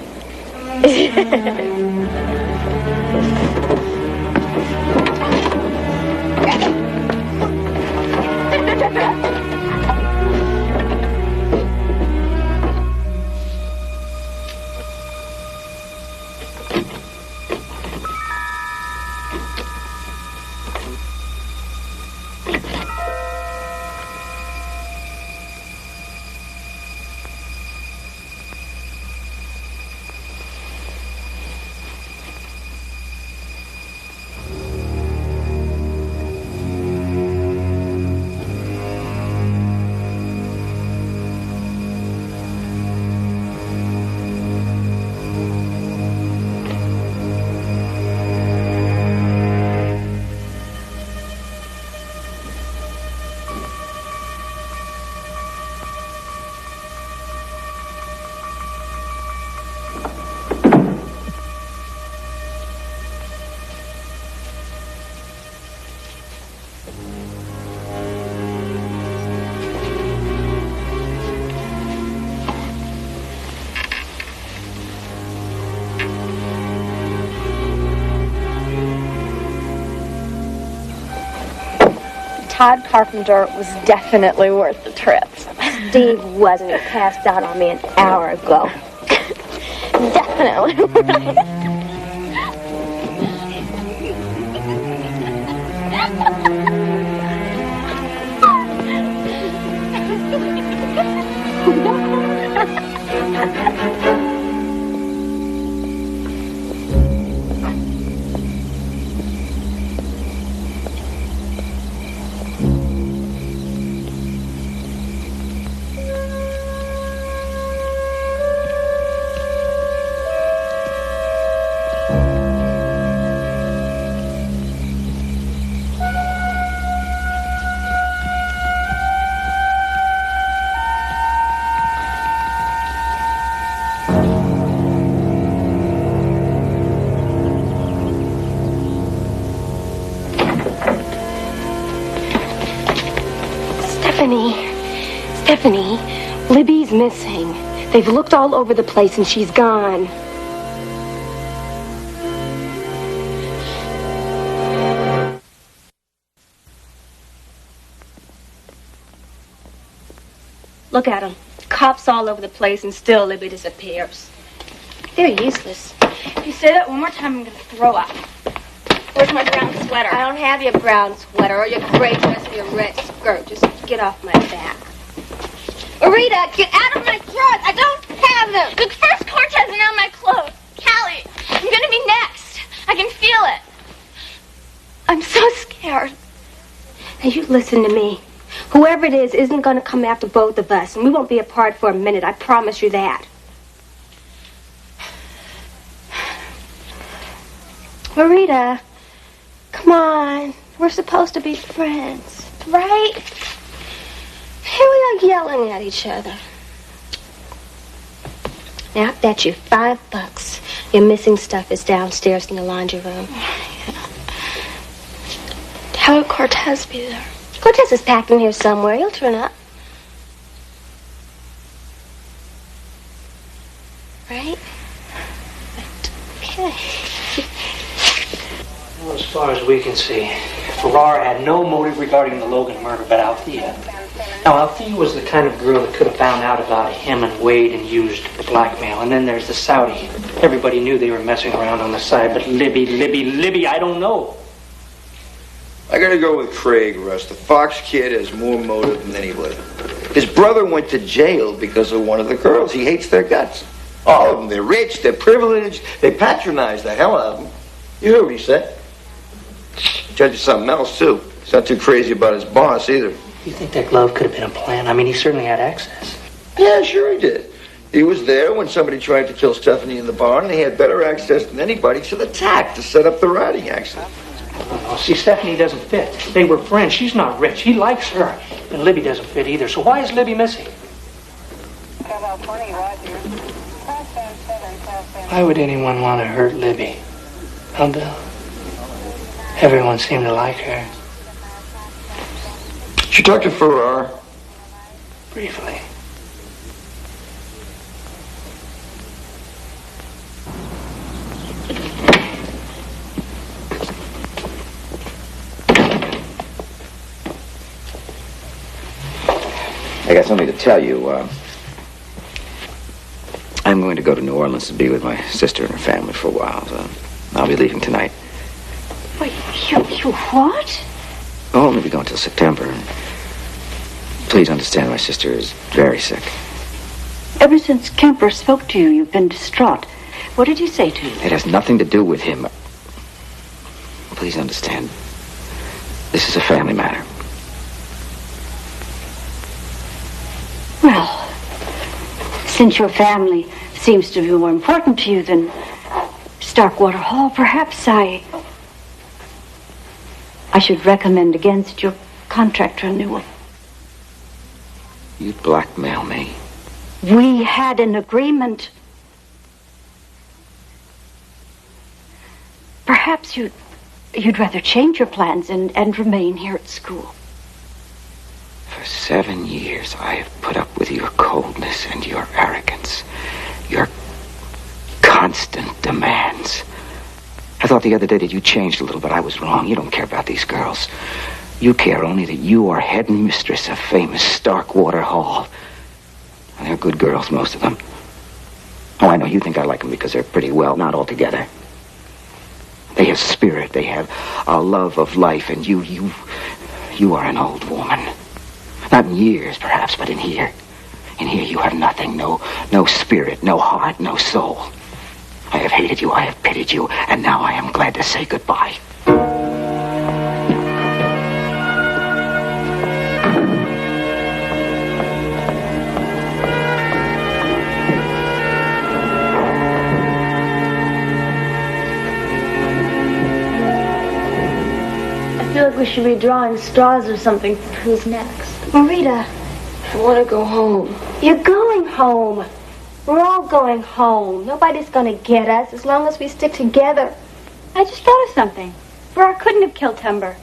Todd Carpenter was definitely worth the trip. Steve wasn't. He passed out on me an hour ago. Definitely. Stephanie, Libby's missing. They've looked all over the place and she's gone. Look at them. Cops all over the place and still Libby disappears. They're useless. If you say that one more time, I'm going to throw up. Where's my brown sweater? I don't have your brown sweater or your gray dress or your red skirt. Just get off my back. Rita, get out of my drawers. I don't have them. Look, first Cortez and now my clothes. Callie, I'm going to be next. I can feel it. I'm so scared. Now, you listen to me. Whoever it is isn't going to come after both of us, and we won't be apart for a minute. I promise you that. Rita, come on. We're supposed to be friends, right? Here we are yelling at each other. Now, I bet you $5 your missing stuff is downstairs in the laundry room. How would Cortez be there? Cortez is packed in here somewhere. He'll turn up. Right? Okay. Well, as far as we can see, Farrar had no motive regarding the Logan murder but Althea. Now, Althea was the kind of girl that could have found out about him and Wade and used the blackmail. And then there's the Saudi. Everybody knew they were messing around on the side, but Libby, I don't know. I gotta go with Craig, Russ. The Fox kid has more motive than anybody. His brother went to jail because of one of the girls. He hates their guts. All of them. They're rich, they're privileged, they patronize the hell out of them. You heard what he said. Judge is something else, too. He's not too crazy about his boss, either. You think that glove could have been a plan? I mean, he certainly had access. Yeah, sure he did. He was there when somebody tried to kill Stephanie in the barn, and he had better access than anybody to the tack to set up the riding accident. Oh, see, Stephanie doesn't fit. They were friends. She's not rich. He likes her. And Libby doesn't fit either. So why is Libby missing? Why would anyone want to hurt Libby? Huh, Bill? Everyone seemed to like her. Did you talk to Farrar? Briefly. I got something to tell you. I'm going to go to New Orleans to be with my sister and her family for a while. So I'll be leaving tonight. Wait, you what? I'll only be going till September. Please understand, my sister is very sick. Ever since Kemper spoke to you, you've been distraught. What did he say to you? It has nothing to do with him. Please understand. This is a family matter. Well, since your family seems to be more important to you than Starkwater Hall, perhaps I should recommend against your contract renewal. You'd blackmail me. We had an agreement. Perhaps you'd rather change your plans and remain here at school. For 7 years, I have put up with your coldness and your arrogance, your constant demands. I thought the other day that you changed a little, but I was wrong. You don't care about these girls. You care only that you are head and mistress of famous Starkwater Hall. And they're good girls, most of them. Oh, I know you think I like them because they're pretty well, not altogether. They have spirit, they have a love of life, and you are an old woman. Not in years, perhaps, but in here. In here you have nothing, no spirit, no heart, no soul. I have hated you, I have pitied you, and now I am glad to say goodbye. I feel like we should be drawing straws or something for who's next. Marita, I want to go home. you're going home. We're all going home. Nobody's going to get us as long as we stick together. I just thought of something. Farrar couldn't have killed Tumber.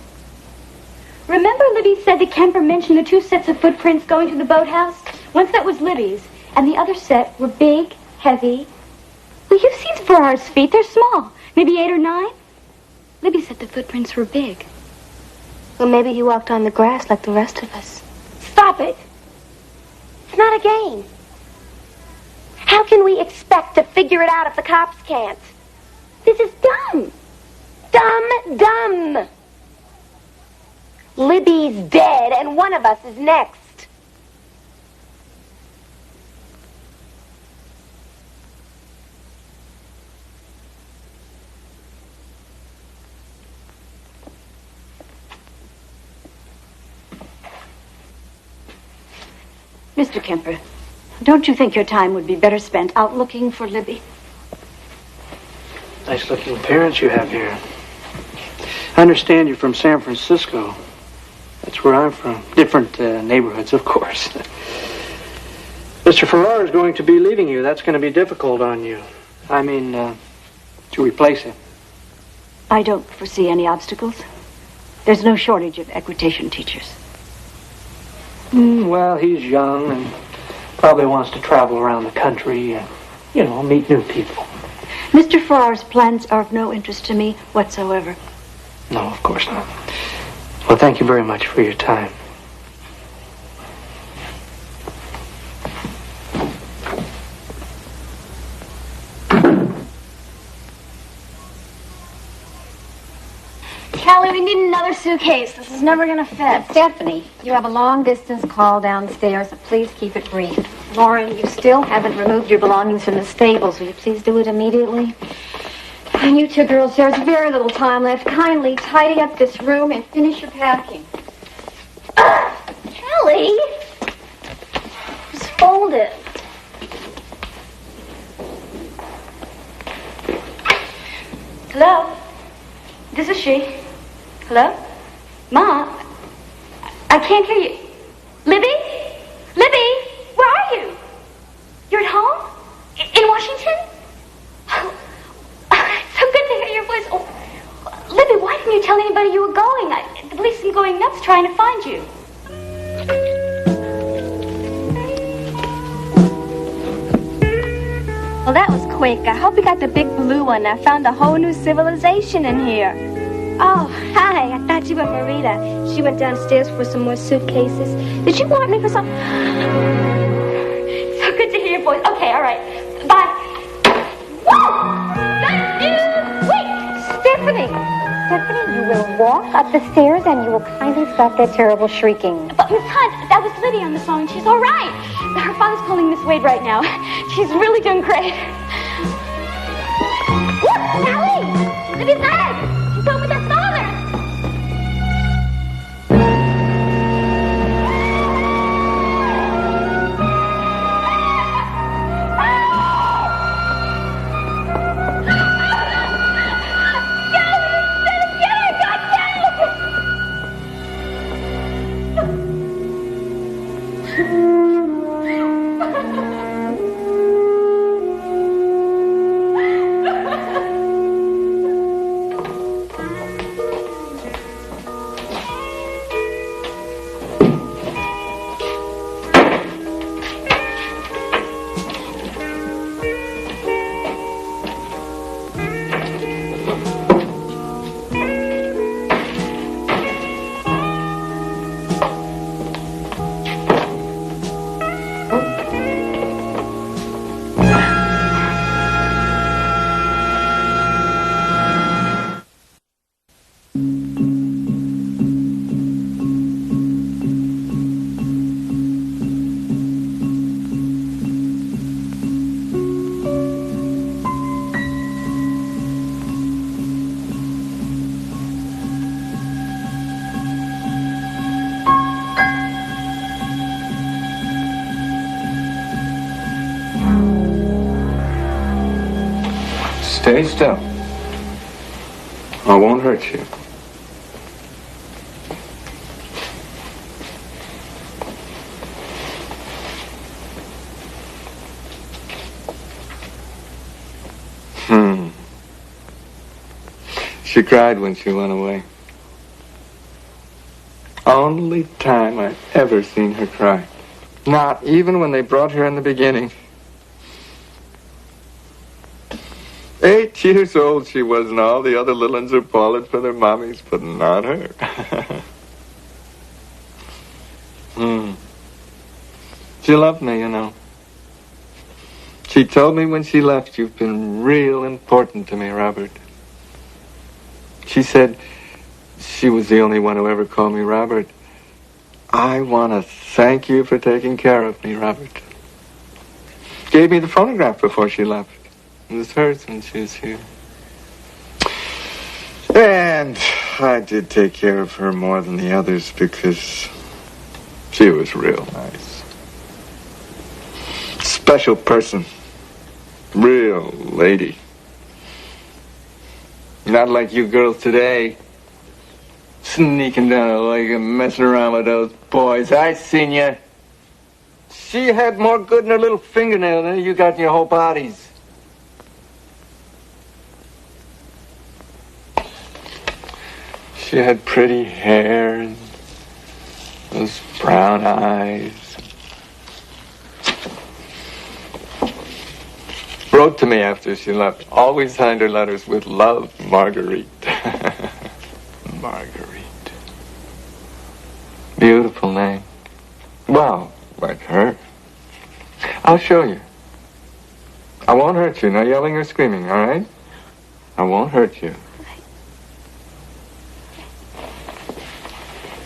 Remember Libby said that Kemper mentioned the 2 sets of footprints going to the boathouse? Once that was Libby's, and the other set were big, heavy. Well, you've seen Farrar's feet. They're small. Maybe 8 or 9. Libby said the footprints were big. Well, maybe he walked on the grass like the rest of us. Stop it! It's not a game. How can we expect to figure it out if the cops can't? This is dumb. Dumb. Libby's dead, and one of us is next. Mr. Kemper, don't you think your time would be better spent out looking for Libby? Nice-looking parents you have here. I understand you're from San Francisco. That's where I'm from. Different neighborhoods, of course. Mr. Farrar is going to be leaving you. That's going to be difficult on you. I mean, to replace him. I don't foresee any obstacles. There's no shortage of equitation teachers. Well, he's young and probably wants to travel around the country and, meet new people. Mr. Farrar's plans are of no interest to me whatsoever. No, of course not. Well, thank you very much for your time. Callie, we need another suitcase. This is never going to fit. Stephanie, you have a long-distance call downstairs, so please keep it brief. Lauren, you still haven't removed your belongings from the stables. Will you please do it immediately? And you two girls, there's very little time left. Kindly tidy up this room and finish your packing. Kelly! Just fold it. Hello? This is she. Hello? Ma? I can't hear you. Libby? Libby? Where are you? You're at home? In Washington? Oh, so good to hear your voice. Oh, Libby, why didn't you tell anybody you were going? The police are going nuts trying to find you. Well, that was quick. I hope you got the big blue one. I found a whole new civilization in here. Oh, hi. I thought you were Marita. She went downstairs for some more suitcases. Did you want me for some... So good to hear your voice. Okay, all right. Bye. Whoa! Good news! Wait! Stephanie, you will walk up the stairs and you will kindly stop that terrible shrieking. But Miss Hunt, that was Liddy on the phone. She's all right. Her father's calling Miss Wade right now. She's really doing great. Look, Callie! Libby's dead! She told me their father! Stay still. I won't hurt you. She cried when she went away. Only time I've ever seen her cry. Not even when they brought her in the beginning. 8 years old she was, and all the other little ones are bawling for their mommies, but not her. She loved me, you know. She told me when she left, "You've been real important to me, Robert." She said she was the only one who ever called me Robert. "I want to thank you for taking care of me, Robert." Gave me the phonograph before she left. It was hers when she was here. And I did take care of her more than the others because she was real nice. Special person. Real lady. Not like you girls today. Sneaking down the lake and messing around with those boys. I seen you. She had more good in her little fingernail than you got in your whole bodies. She had pretty hair and those brown eyes. Wrote to me after she left. Always signed her letters with "Love, Marguerite." Marguerite. Beautiful name. Well, like her. I'll show you. I won't hurt you. No yelling or screaming, all right? I won't hurt you.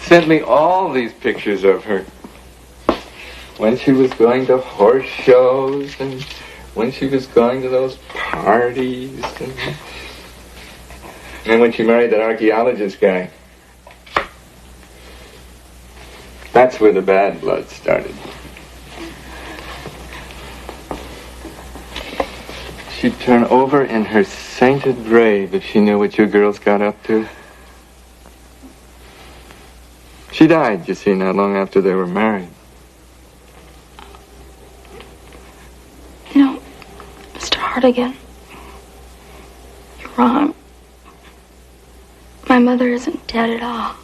Sent me all these pictures of her. When she was going to horse shows and when she was going to those parties. And then when she married that archaeologist guy. That's where the bad blood started. She'd turn over in her sainted grave if she knew what you girls got up to. She died, you see, not long after they were married. No, Mr. Hartigan. You're wrong. My mother isn't dead at all.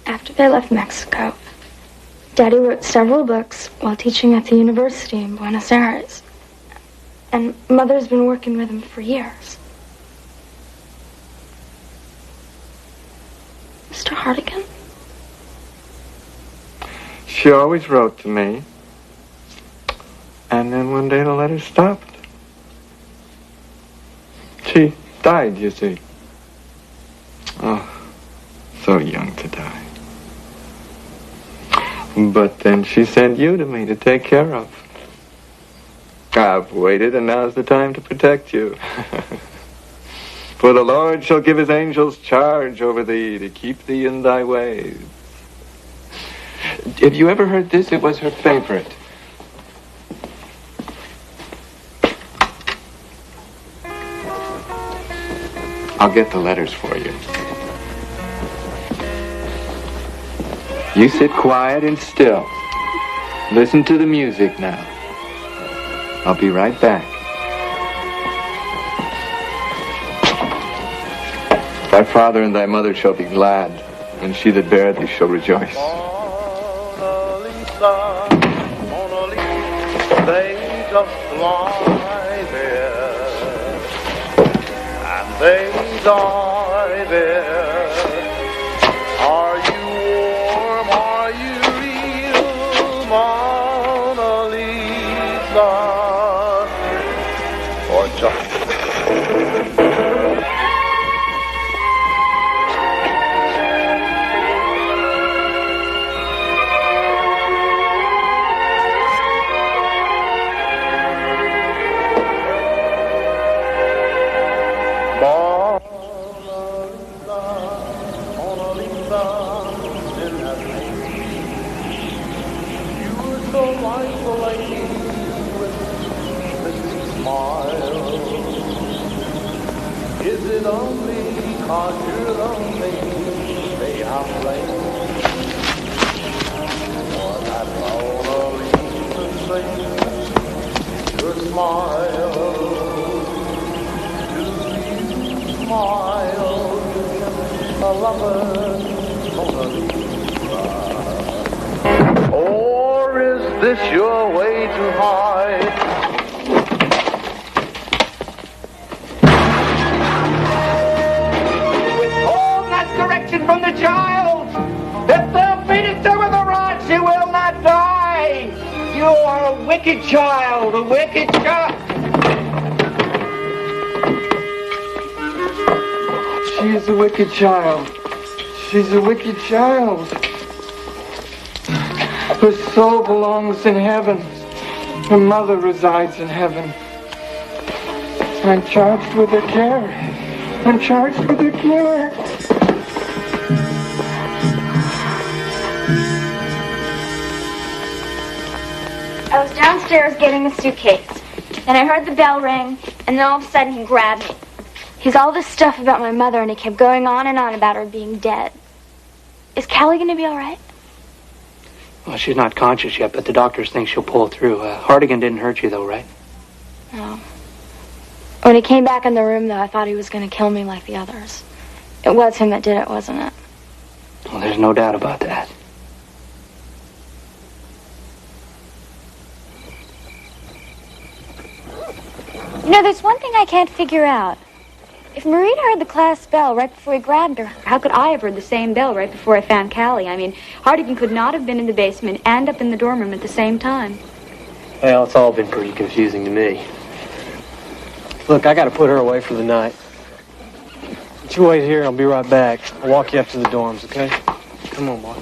After they left Mexico, Daddy wrote several books while teaching at the university in Buenos Aires. And Mother's been working with him for years. Mr. Hartigan? She always wrote to me. And then one day the letter stopped. She died, you see. Oh, so young to die. But then she sent you to me to take care of. I've waited, and now's the time to protect you. For the Lord shall give his angels charge over thee to keep thee in thy ways. Have you ever heard this? It was her favorite. I'll get the letters for you. You sit quiet and still. Listen to the music now. I'll be right back. Thy father and thy mother shall be glad, and she that bare thee shall rejoice. Mona Lisa, Mona Lisa, they just lie there, and they die there. Are you warm? Are you real, Mona Lisa? Or just isolating with this smile? Is it only because you're lonely they are playing? Or that Mona Lisa sings your smile? Do you smile a lover Mona Lisa? Or is this your way to hide? Correction from the child. If they'll beat it through with a rod, she will not die. You are a wicked child, a wicked child. She is a wicked child. She's a wicked child. Her soul belongs in heaven. Her mother resides in heaven. I'm charged with her care. I'm charged with her care. I was downstairs getting a suitcase. Then I heard the bell ring, and then all of a sudden he grabbed me. He's all this stuff about my mother, and he kept going on and on about her being dead. Is Callie going to be all right? Well, she's not conscious yet, but the doctors think she'll pull through. Hardigan didn't hurt you, though, right? No. When he came back in the room, though, I thought he was going to kill me like the others. It was him that did it, wasn't it? Well, there's no doubt about that. You know, there's one thing I can't figure out. If Marita heard the class bell right before he grabbed her, how could I have heard the same bell right before I found Callie? I mean, Hardigan could not have been in the basement and up in the dorm room at the same time. Well, it's all been pretty confusing to me. Look, I got to put her away for the night. But you wait here and I'll be right back. I'll walk you up to the dorms, okay? Come on, boy.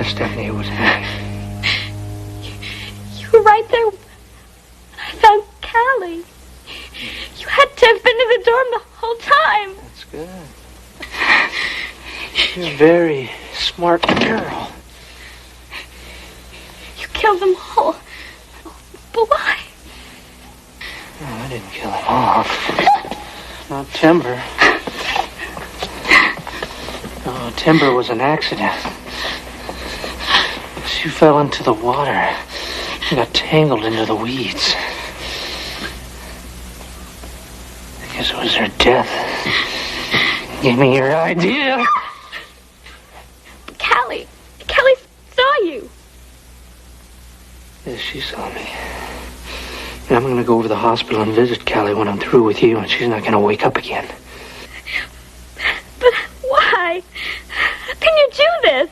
Stephanie, it was me. You were right there when I found Callie. You had to have been in the dorm the whole time. That's good. You're a very smart girl. You killed them all. But why? No, I didn't kill them all. Not Timber. No, Timber was an accident. She fell into the water and got tangled into the weeds. I guess it was her death. Gave me your idea. Callie saw you. Yes, she saw me. And I'm going to go over to the hospital and visit Callie when I'm through with you, and she's not going to wake up again. But why? How can you do this?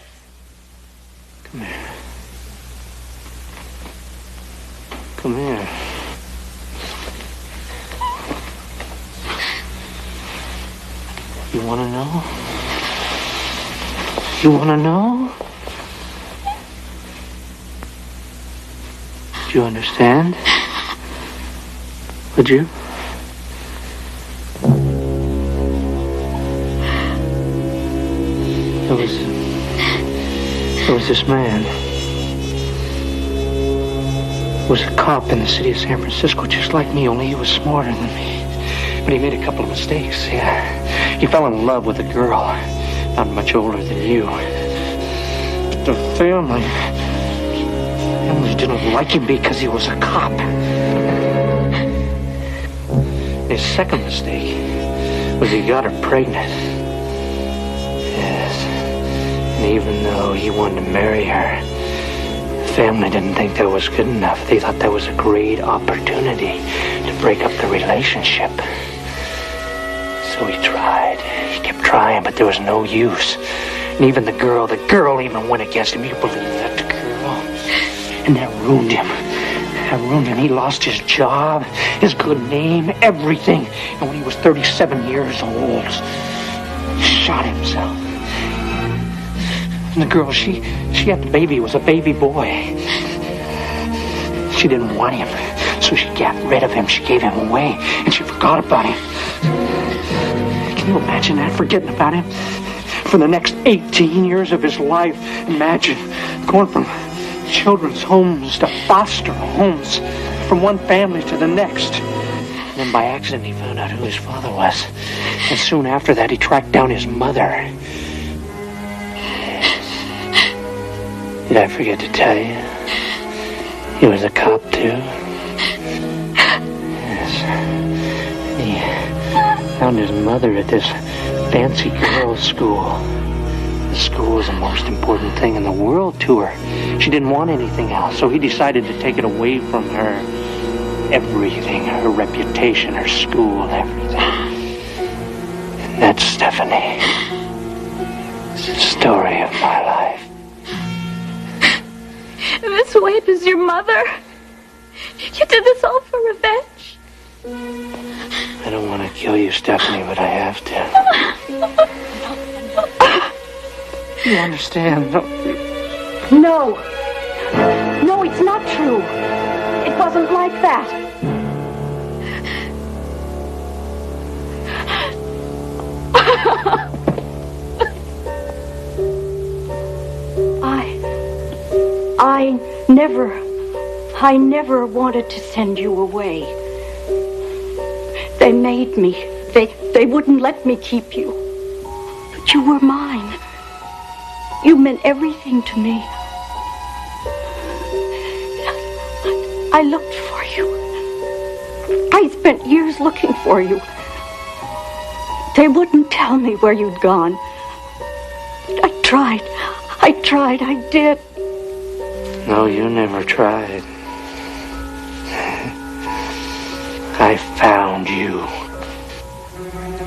Come here. Come here. You want to know? You want to know? Do you understand? Would you? There was this man. He was a cop in the city of San Francisco, just like me, only he was smarter than me. But he made a couple of mistakes, yeah. He fell in love with a girl, not much older than you. But the family didn't like him because he was a cop. His second mistake was he got her pregnant. Yes. And even though he wanted to marry her, the family didn't think that was good enough. They thought that was a great opportunity to break up the relationship. So he tried. He kept trying, but there was no use. And even the girl even went against him. You believe that, the girl? And that ruined him. He lost his job, his good name, everything. And when he was 37 years old, he shot himself. And the girl, she had the baby. It was a baby boy. She didn't want him, so she got rid of him. She gave him away, and she forgot about him. Can you imagine that, forgetting about him? For the next 18 years of his life, imagine going from children's homes to foster homes, from one family to the next. And then by accident he found out who his father was. And soon after that he tracked down his mother. Did I forget to tell you? He was a cop too. Yes. He found his mother at this fancy girls' school. The school was the most important thing in the world to her. She didn't want anything else, so he decided to take it away from her. Everything, her reputation, her school, everything. And that's Stephanie. It's the story of my life. Miss Wade was your mother. You did this all for revenge. I don't want to kill you, Stephanie, but I have to. You understand? No. No, it's not true. It wasn't like that. I never wanted to send you away. They made me. They wouldn't let me keep you. But you were mine. You meant everything to me. I looked for you. I spent years looking for you. They wouldn't tell me where you'd gone. I tried, I did. No, you never tried. I found you.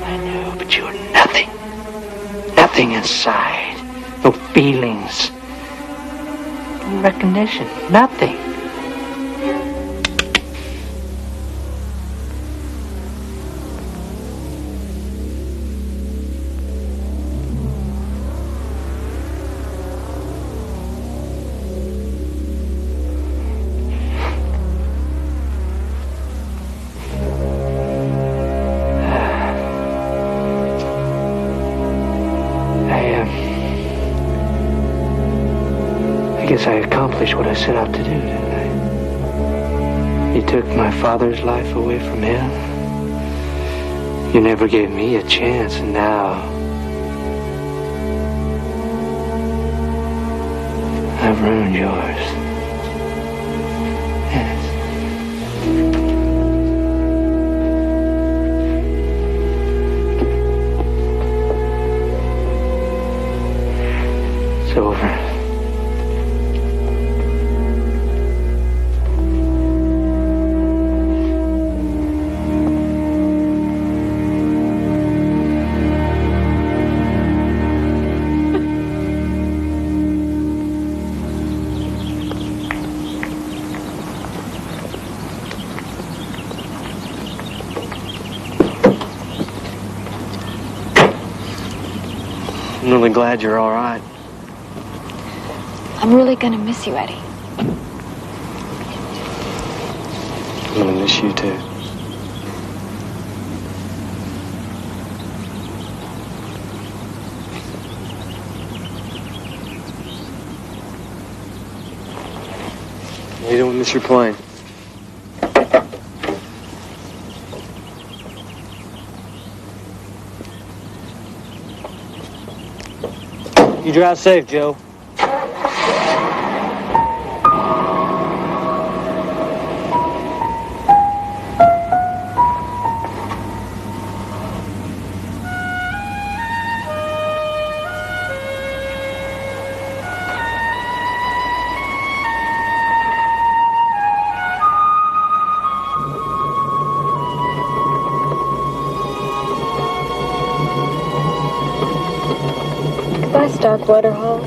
I knew, but you were nothing. Nothing inside. No feelings. No recognition. Nothing. guess I accomplished what I set out to do, didn't I? You took my father's life away from him. You never gave me a chance, and now I've ruined yours. Yes. It's over. I'm really glad you're all right. I'm really gonna miss you, Eddie. I'm gonna miss you too. You don't miss your plane. You drive safe, Joe. Goodbye, Starkwater Hall.